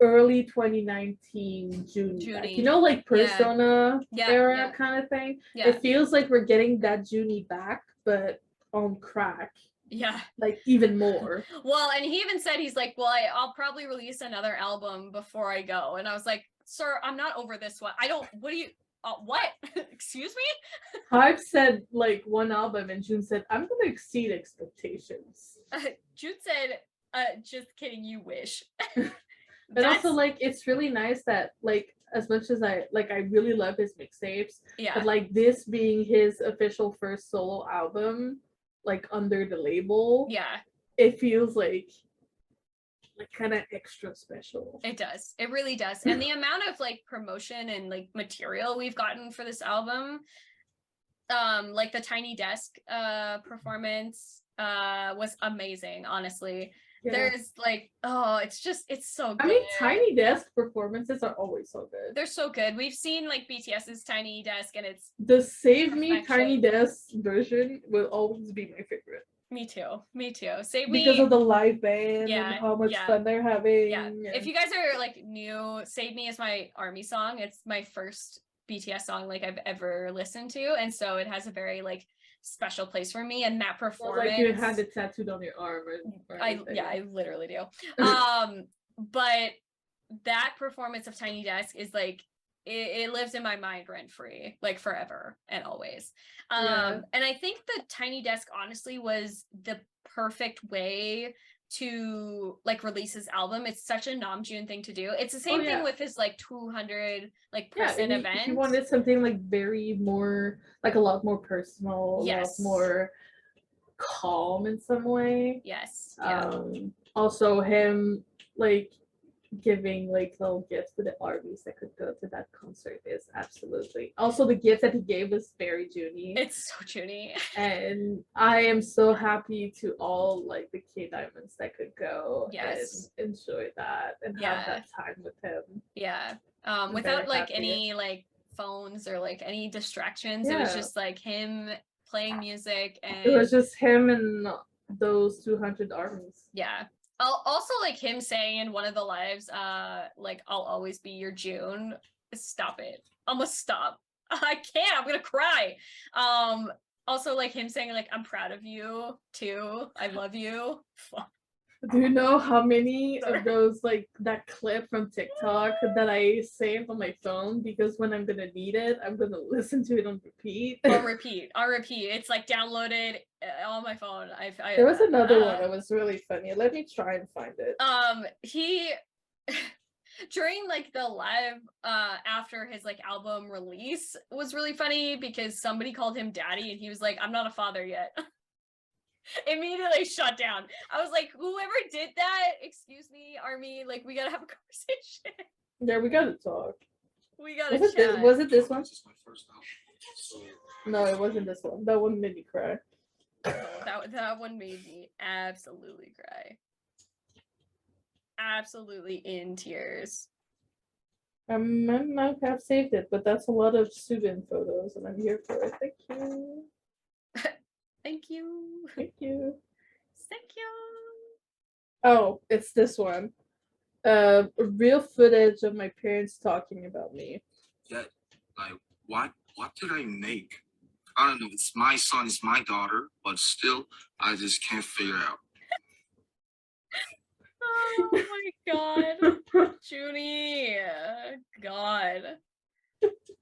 early 2019 Jinnie. Back. You know, like Persona era kind of thing. Yeah. It feels like we're getting that Jinnie back, but on crack. Yeah. Like even more. Well, and he even said, he's like, well, I'll probably release another album before I go. And I was like, sir, I'm not over this one. What do you, what? Excuse me? Hype said like one album and June said, I'm going to exceed expectations. June said, just kidding, you wish. But also, like, it's really nice that, like, as much as I really love his mixtapes, but like this being his official first solo album, like under the label, it feels like kind of extra special. It does. It really does. And the amount of like promotion and like material we've gotten for this album, like the Tiny Desk performance was amazing, honestly. Yeah. There's like, it's so good. I mean, Tiny Desk performances are always so good. They're so good. We've seen like BTS's Tiny Desk, and it's the Save Me Tiny Desk version will always be my favorite. Me too. Save Me because of the live band and how much fun they're having. Yeah. If you guys are like new, Save Me is my ARMY song. It's my first BTS song like I've ever listened to, and so it has a very like special place for me. And that performance, like you had it tattooed on your arm. I literally do. But that performance of Tiny Desk is like it lives in my mind rent free, like forever and always. And I think the Tiny Desk honestly was the perfect way to like release his album. It's such a Namjoon thing to do. It's the same thing with his like 200 like person event. He wanted something like very more like a lot more personal, a lot more calm in some way. Yes. Also him like giving like little gifts to the armies that could go to that concert is absolutely also the gift that he gave was very Jinnie. It's so Jinnie. And I am so happy to all like the K Diamonds that could go and enjoy that and have that time with him. Without like any like phones or like any distractions. It was just like him playing music, and it was just him and those 200 armies. Also like him saying in one of the lives, like, I'll always be your June. Stop it. I'm gonna stop. I can't. I'm gonna cry. Also like him saying like, I'm proud of you too. I love you. Do you know how many of those like that clip from TikTok that I saved on my phone because when I'm gonna need it, I'm gonna listen to it on repeat. On repeat. It's like downloaded on my phone. There was another one that was really funny. Let me try and find it. He during like the live after his like album release was really funny because somebody called him daddy and he was like, I'm not a father yet. Immediately shut down. I was like, whoever did that, excuse me, ARMY, like we gotta have a conversation. Yeah, we gotta talk. We gotta chat. Was it this one? No, it wasn't this one. That one made me cry. That one made me absolutely cry. Absolutely in tears. I might not have saved it, but that's a lot of Suga photos, and I'm here for it. Thank you. Thank you. Thank you. Thank you. Oh, it's this one. Real footage of my parents talking about me. Yeah, like what did I make I don't know. It's my son, it's my daughter, but still, I just can't figure it out. Oh my god. Junie. God.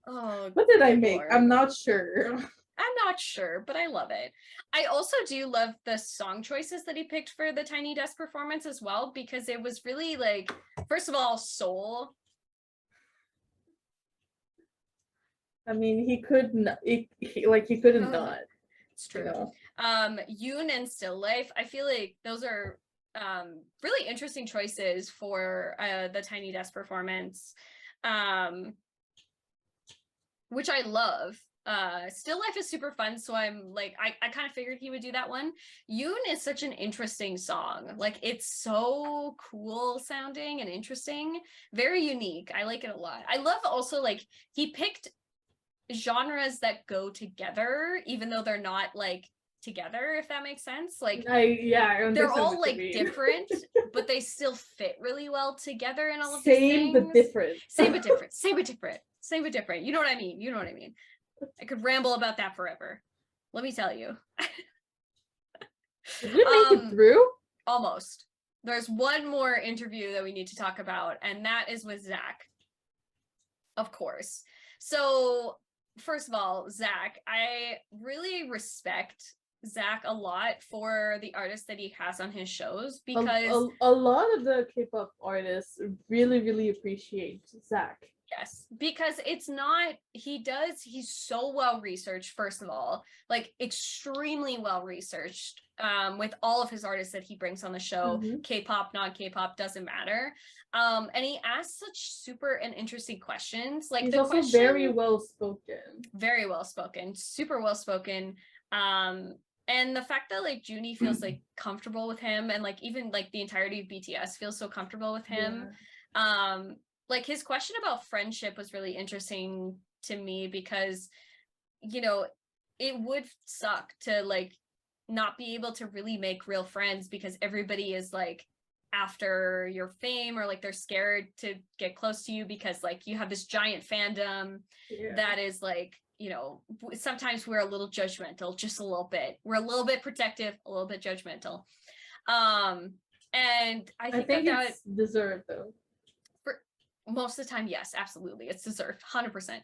Oh, What did I good make? Lord. I'm not sure. I'm not sure, but I love it. I also do love the song choices that he picked for the Tiny Desk performance as well, because it was really like, first of all, soul. I mean, he couldn't. He couldn't not. It's true. You know? Yoon and Still Life. I feel like those are really interesting choices for the Tiny Desk performance, which I love. Still Life is super fun, so I'm like, I kind of figured he would do that one. Yoon is such an interesting song. Like, it's so cool sounding and interesting, very unique. I like it a lot. I love also, like, he picked genres that go together, even though they're not like together, if that makes sense. Like, they're all like different, but they still fit really well together in all of these things. But different. Same but different. Same but different. Same but different. You know what I mean? You know what I mean? I could ramble about that forever. Let me tell you. Did we make it through? Almost. There's one more interview that we need to talk about, and that is with Zach. Of course. So, first of all, Zach, I really respect Zach a lot for the artists that he has on his shows, because a lot of the K-pop artists really, really appreciate Zach. Yes, because it's not, he's so well researched, first of all, like extremely well researched, with all of his artists that he brings on the show, K-pop, non-K-pop, doesn't matter. And he asks such super and interesting questions. Like, he's also very well spoken, super well spoken. And the fact that like Junie feels like comfortable with him, and like even like the entirety of BTS feels so comfortable with him. Like, his question about friendship was really interesting to me, because, you know, it would suck to like not be able to really make real friends because everybody is like after your fame, or like they're scared to get close to you because like you have this giant fandom that is like, you know, sometimes we're a little judgmental, just a little bit. We're a little bit protective, a little bit judgmental. And I think that it's deserved though. Most of the time, yes, absolutely, it's deserved, 100%.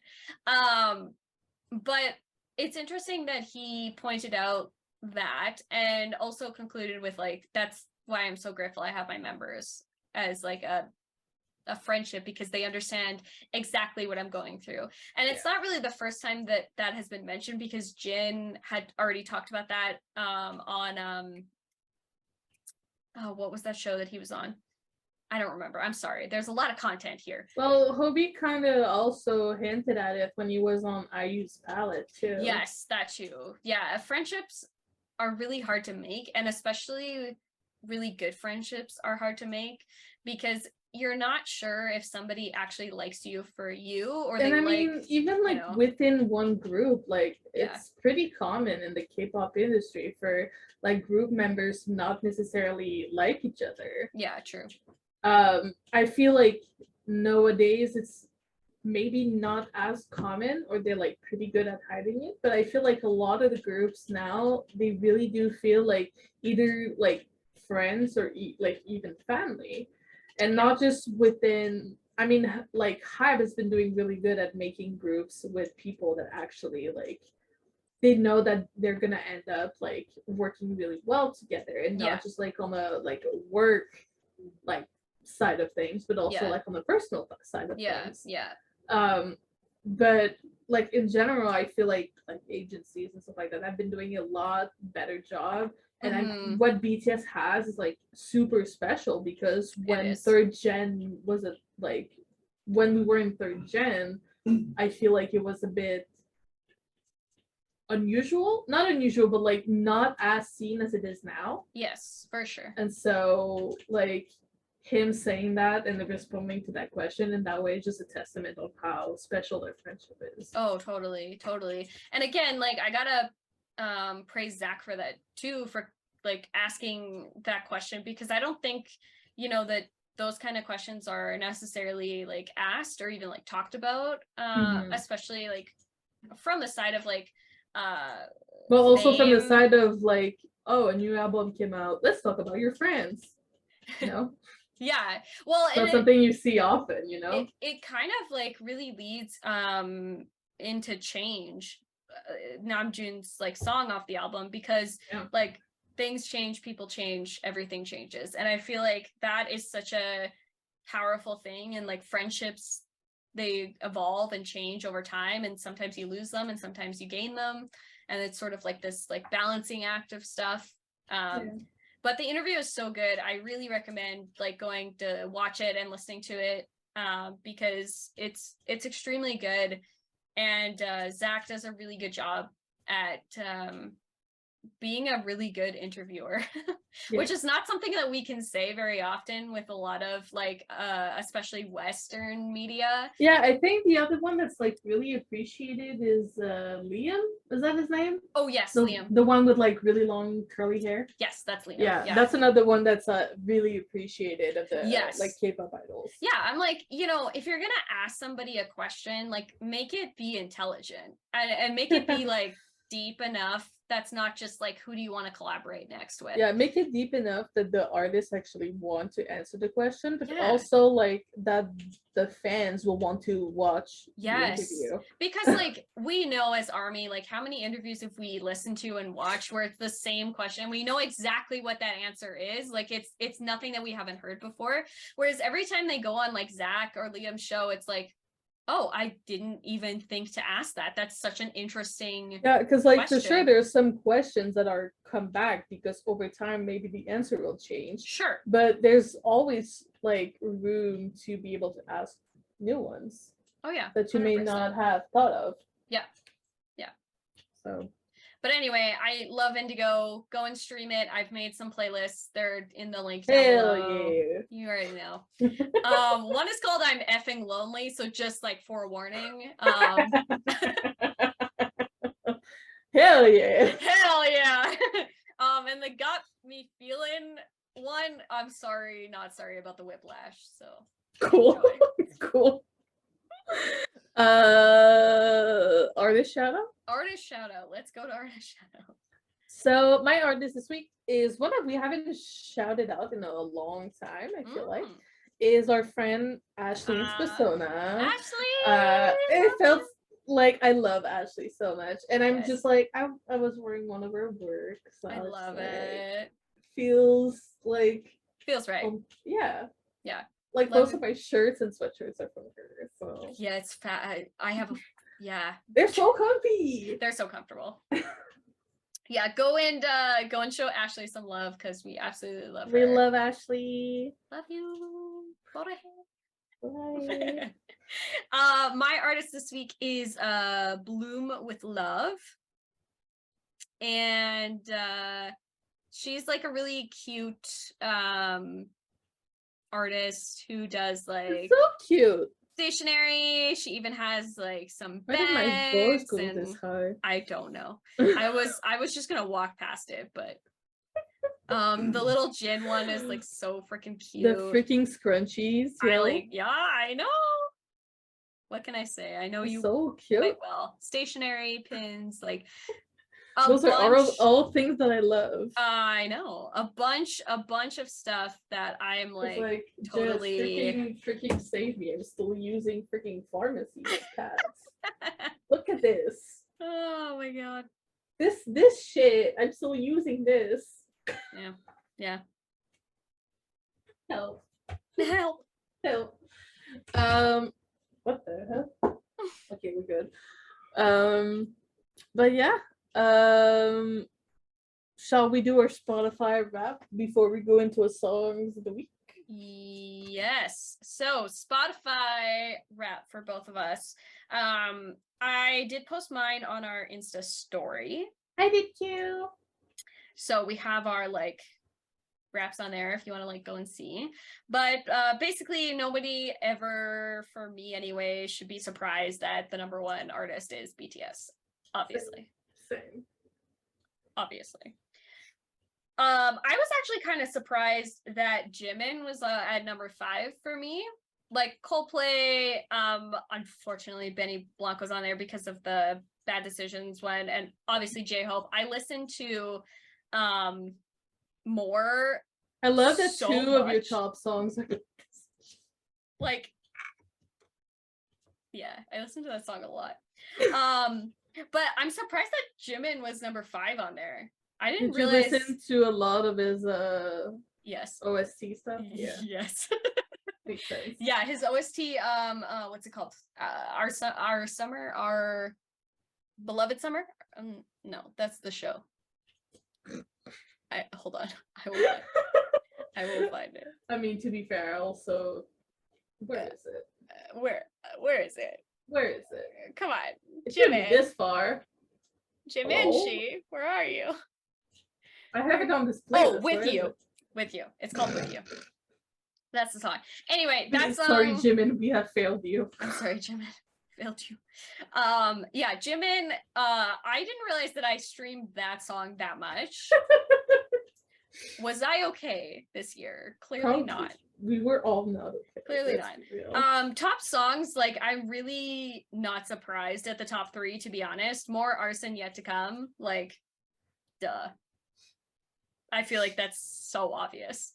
But it's interesting that he pointed out that, and also concluded with like, that's why I'm so grateful I have my members as like a friendship, because they understand exactly what I'm going through. And it's not really the first time that that has been mentioned, because Jin had already talked about that on what was that show that he was on? I don't remember. I'm sorry. There's a lot of content here. Well, Hobie kind of also hinted at it when he was on IU's palette too. Yes, that too. Yeah, friendships are really hard to make, and especially really good friendships are hard to make, because you're not sure if somebody actually likes you for you, or they mean, even like, you know, within one group, like it's pretty common in the K-pop industry for like group members to not necessarily like each other. Yeah, true. I feel like nowadays it's maybe not as common, or they're like pretty good at hiding it, but I feel like a lot of the groups now, they really do feel like either like friends or like even family, and not just within. I mean, like Hive has been doing really good at making groups with people that actually like they know that they're gonna end up like working really well together, and not just like on a like work like side of things, but also like on the personal side of things. But like in general, I feel like agencies and stuff like that have been doing a lot better job, and what BTS has is like super special, because when third gen was when we were in third gen, I feel like it was a bit not unusual, but like not as seen as it is now. Yes, for sure. And so like him saying that and responding to that question in that way is just a testament of how special their friendship is. Oh, totally. And again, like, I gotta praise Zach for that too, for like asking that question, because I don't think, you know, that those kind of questions are necessarily like asked or even like talked about, especially like from the side of like Well, also from the fame. side of like, oh, a new album came out. Let's talk about your friends. You know, Yeah. Well, it's not something you see often. You know, it kind of like really leads into change. Namjoon's like song off the album, because like things change, people change, everything changes, and I feel like that is such a powerful thing. And like friendships, they evolve and change over time, and sometimes you lose them and sometimes you gain them, and it's sort of like this like balancing act of stuff. But the interview is so good. I really recommend like going to watch it and listening to it, because it's extremely good. And Zach does a really good job at being a really good interviewer, which is not something that we can say very often with a lot of like especially Western media. Yeah, I think the other one that's like really appreciated is Liam. Is that his name? Oh yes, Liam, the one with like really long curly hair. Yes, that's Liam. Yeah, that's another one that's really appreciated of the like K-pop idols. Yeah, I'm like, you know, if you're gonna ask somebody a question, like make it be intelligent and make it be like deep enough. That's not just like, who do you want to collaborate next with? Yeah, make it deep enough that the artists actually want to answer the question, but also like that the fans will want to watch the interview. Because like we know as ARMY, like how many interviews have we listened to and watched where it's the same question, we know exactly what that answer is, like it's nothing that we haven't heard before, whereas every time they go on like Zach or Liam's show, it's like, oh, I didn't even think to ask that. That's such an interesting because like question. For sure there's some questions that are come back because over time maybe the answer will change. Sure. But there's always like room to be able to ask new ones. Oh yeah. That you 100%. May not have thought of. Yeah. Yeah. So but anyway, I love Indigo. Go and stream it. I've made some playlists. They're in the link down below. Yeah. You already know. One is called I'm Effing Lonely, so just like forewarning. Hell yeah. Hell yeah. And the Got Me Feeling one, I'm sorry, not sorry about the whiplash. So cool. Cool. Artist shout out? Artist shout out. Let's go to artist shout out. So my artist this week is one that we haven't shouted out in a long time, I feel like. Is our friend Ashley's Persona. Ashley! It felt like I love Ashley so much. And I'm just like, I was wearing one of her works. So I love it. Feels like feels right. Yeah. Yeah. Like most of my shirts and sweatshirts are from her. So yeah, it's fat. I have a They're so comfy. They're so comfortable. Yeah, go and show Ashley some love because we absolutely love her. We love Ashley. Love you. Bye. Bye. My artist this week is Bloom with Love. And she's like a really cute artist who does like so cute stationery. She even has like some bags. Why did my voice go this high? I don't know. I was just gonna walk past it, but the little Jin one is like so freaking cute. The freaking scrunchies. I know. What can I say? I know you so cute. Quite well. Stationery pins, like those are all things that I love. I know a bunch of stuff that I'm like totally freaking save me. I'm still using freaking pharmacy pads. Look at this. Oh my god. This shit. I'm still using this. Yeah. Help. Help. What the hell? Okay, we're good. But yeah. Shall we do our Spotify wrap before we go into a songs of the week? Yes. So Spotify wrap for both of us. I did post mine on our Insta story. I did too. So we have our like wraps on there if you want to like go and see. But basically nobody ever, for me anyway, should be surprised that the number one artist is BTS. Obviously. Same. Obviously. I was actually kind of surprised that Jimin was at number 5 for me. like Coldplay, unfortunately Benny Blanco's on there because of the Bad Decisions one, and obviously J-Hope. I listened to more. I love that so two of your much. top songs are Like, yeah, I listened to that song a lot. But I'm surprised that Jimin was number 5 on there. I didn't Did you realize. listen to a lot of his Yes. OST stuff? Yeah. Yes. Makes sense. Yeah, his OST, what's it called? Our summer, our beloved summer. No, that's the show. Hold on. I will find it. I mean, to be fair, also, where is it? Where is it? Where is it? Come on, It should be Jimin. this far. Jiminshi, where are you? I have it on this playlist. Oh, with you. It's called With You. That's the song. Anyway, that's sorry, Jimin, we have failed you. I'm sorry, Jimin. Failed you. Yeah, Jimin, I didn't realize that I streamed that song that much. Was I okay this year? Clearly not. We were all not okay. Clearly not. Top songs, like, I'm really not surprised at the top 3, to be honest. More Arson Yet to Come. Like, duh. I feel like that's so obvious.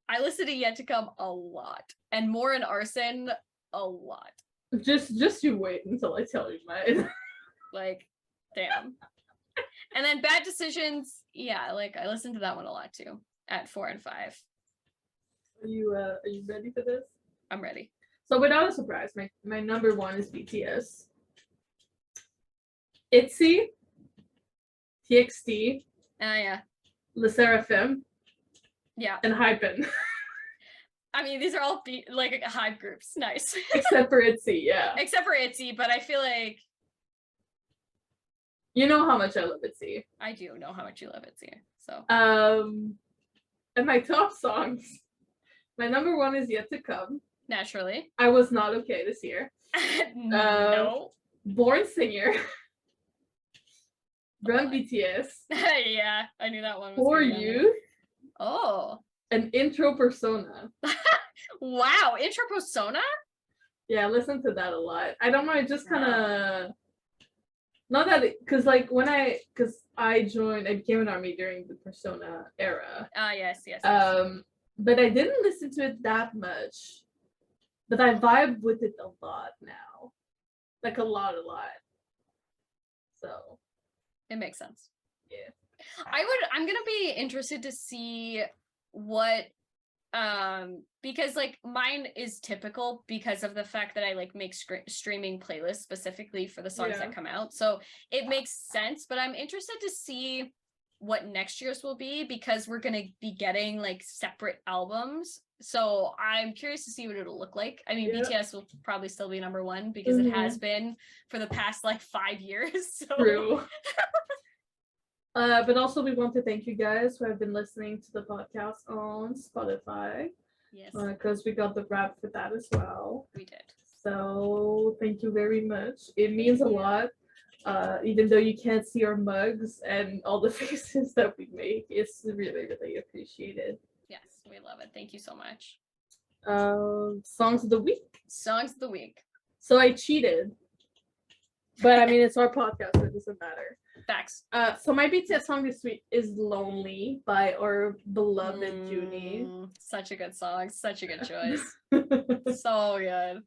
I listen to Yet to Come a lot. And More and Arson a lot. Just you wait until I tell you mine. Like, damn. And then Bad Decisions, yeah, like, I listen to that one a lot too. At 4 and 5. Are you ready for this? I'm ready. So without a surprise, my number 1 is BTS. ITZY, TXT, Yeah. Le Sserafim, Yeah. and Hypen. I mean, these are all like hype groups. Nice. Except for ITZY, yeah. Except for ITZY, but I feel like you know how much I love ITZY. I do know how much you love ITZY. So and my top songs, my number 1 is Yet to Come. Naturally. I Was Not Okay this year. No. Born Singer. Run BTS. Yeah, I knew that one was For You. Oh. An Intro Persona. Wow, Intro Persona? Yeah, I listen to that a lot. I don't know, it just kind of not that because like because I became an ARMY during the Persona era. Yes. But I didn't listen to it that much. But I vibe with it a lot now. Like a lot. So it makes sense. Yeah. I'm gonna be interested to see what because like mine is typical because of the fact that I like make streaming playlists specifically for the songs that come out, so it makes sense. But I'm interested to see what next year's will be because we're gonna be getting like separate albums, so I'm curious to see what it'll look like. I mean, BTS will probably still be number 1 because it has been for the past like 5 years. So. True. But also we want to thank you guys who have been listening to the podcast on Spotify. Yes. Because we got the wrap for that as well. We did. So thank you very much. It means a lot. Even though you can't see our mugs and all the faces that we make, it's really, really appreciated. Yes, we love it. Thank you so much. Songs of the week. Songs of the week. So I cheated. But I mean, it's our podcast, so it doesn't matter. Facts. So my BTS song this week is Lonely by our beloved Jinnie. Such a good song. Such a good choice. So good.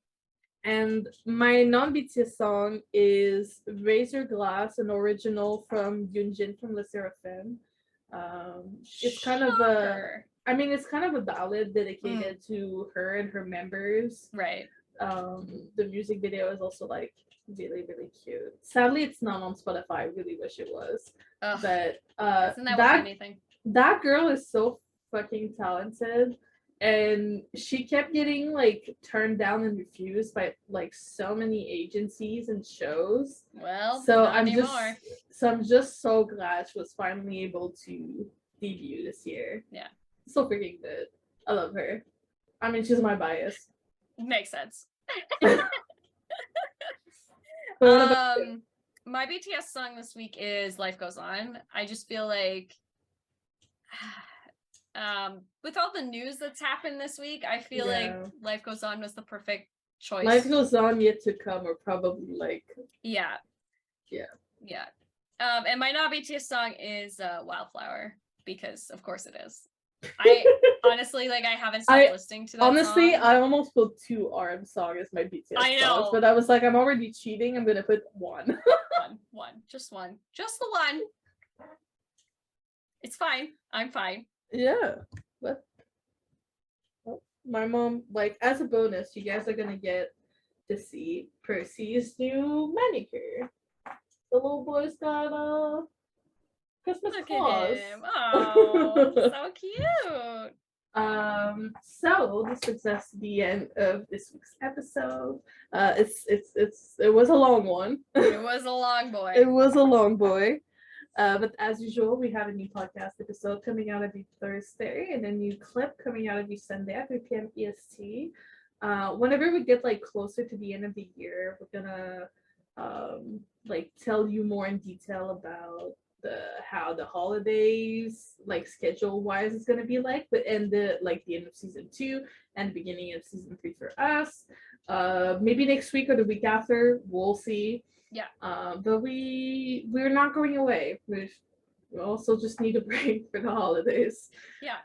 And my non-BTS song is Razor Glass, an original from Yoonjin from Le Sserafim. It's kind of it's kind of a ballad dedicated to her and her members. Right. The music video is also like really, really cute. Sadly, it's not on Spotify. I really wish it was. Ugh. But Isn't that worth anything? That girl is so fucking talented. And she kept getting like turned down and refused by like so many agencies and shows. Well, so not anymore. I'm just so glad she was finally able to debut this year. Yeah. So freaking good. I love her. I mean, she's my bias. Makes sense. My BTS song this week is Life Goes On. I just feel like with all the news that's happened this week, I feel like Life Goes On was the perfect choice. Life Goes On yet to come, or probably like yeah. And my not BTS song is Wildflower, because of course it is. I honestly, like, I haven't stopped listening to that honestly song. I almost put 2 RM song as my BTS songs, but I was like, I'm already cheating, I'm gonna put one. Just the one. It's fine, I'm fine. Yeah, but my mom, like, as a bonus, you guys are gonna get to see Percy's new manicure. The little boy's got a Christmas claus. At him. Oh, so cute. So this brings us to the end of this week's episode. It was a long one. It was a long boy. It was a long boy. But as usual, we have a new podcast episode coming out every Thursday and a new clip coming out every Sunday at 3 p.m. EST. Whenever we get like closer to the end of the year, we're gonna like tell you more in detail about how the holidays, like, schedule wise, is gonna be like, but end the end of season 2 and the beginning of season 3 for us. Maybe next week or the week after, we'll see. Yeah. But we're not going away. We also just need a break for the holidays. Yeah.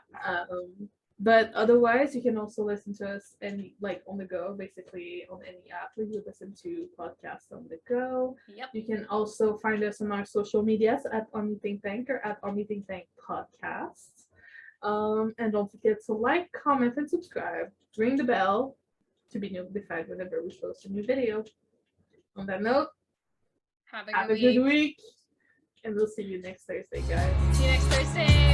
But otherwise, you can also listen to us on the go, basically on any app where you listen to podcasts on the go. Yep. You can also find us on our social medias at ThinkTank or at ThinkTank Podcasts. And don't forget to like, comment, and subscribe. Ring the bell to be notified whenever we post a new video. On that note, have a good week. And we'll see you next Thursday, guys. See you next Thursday.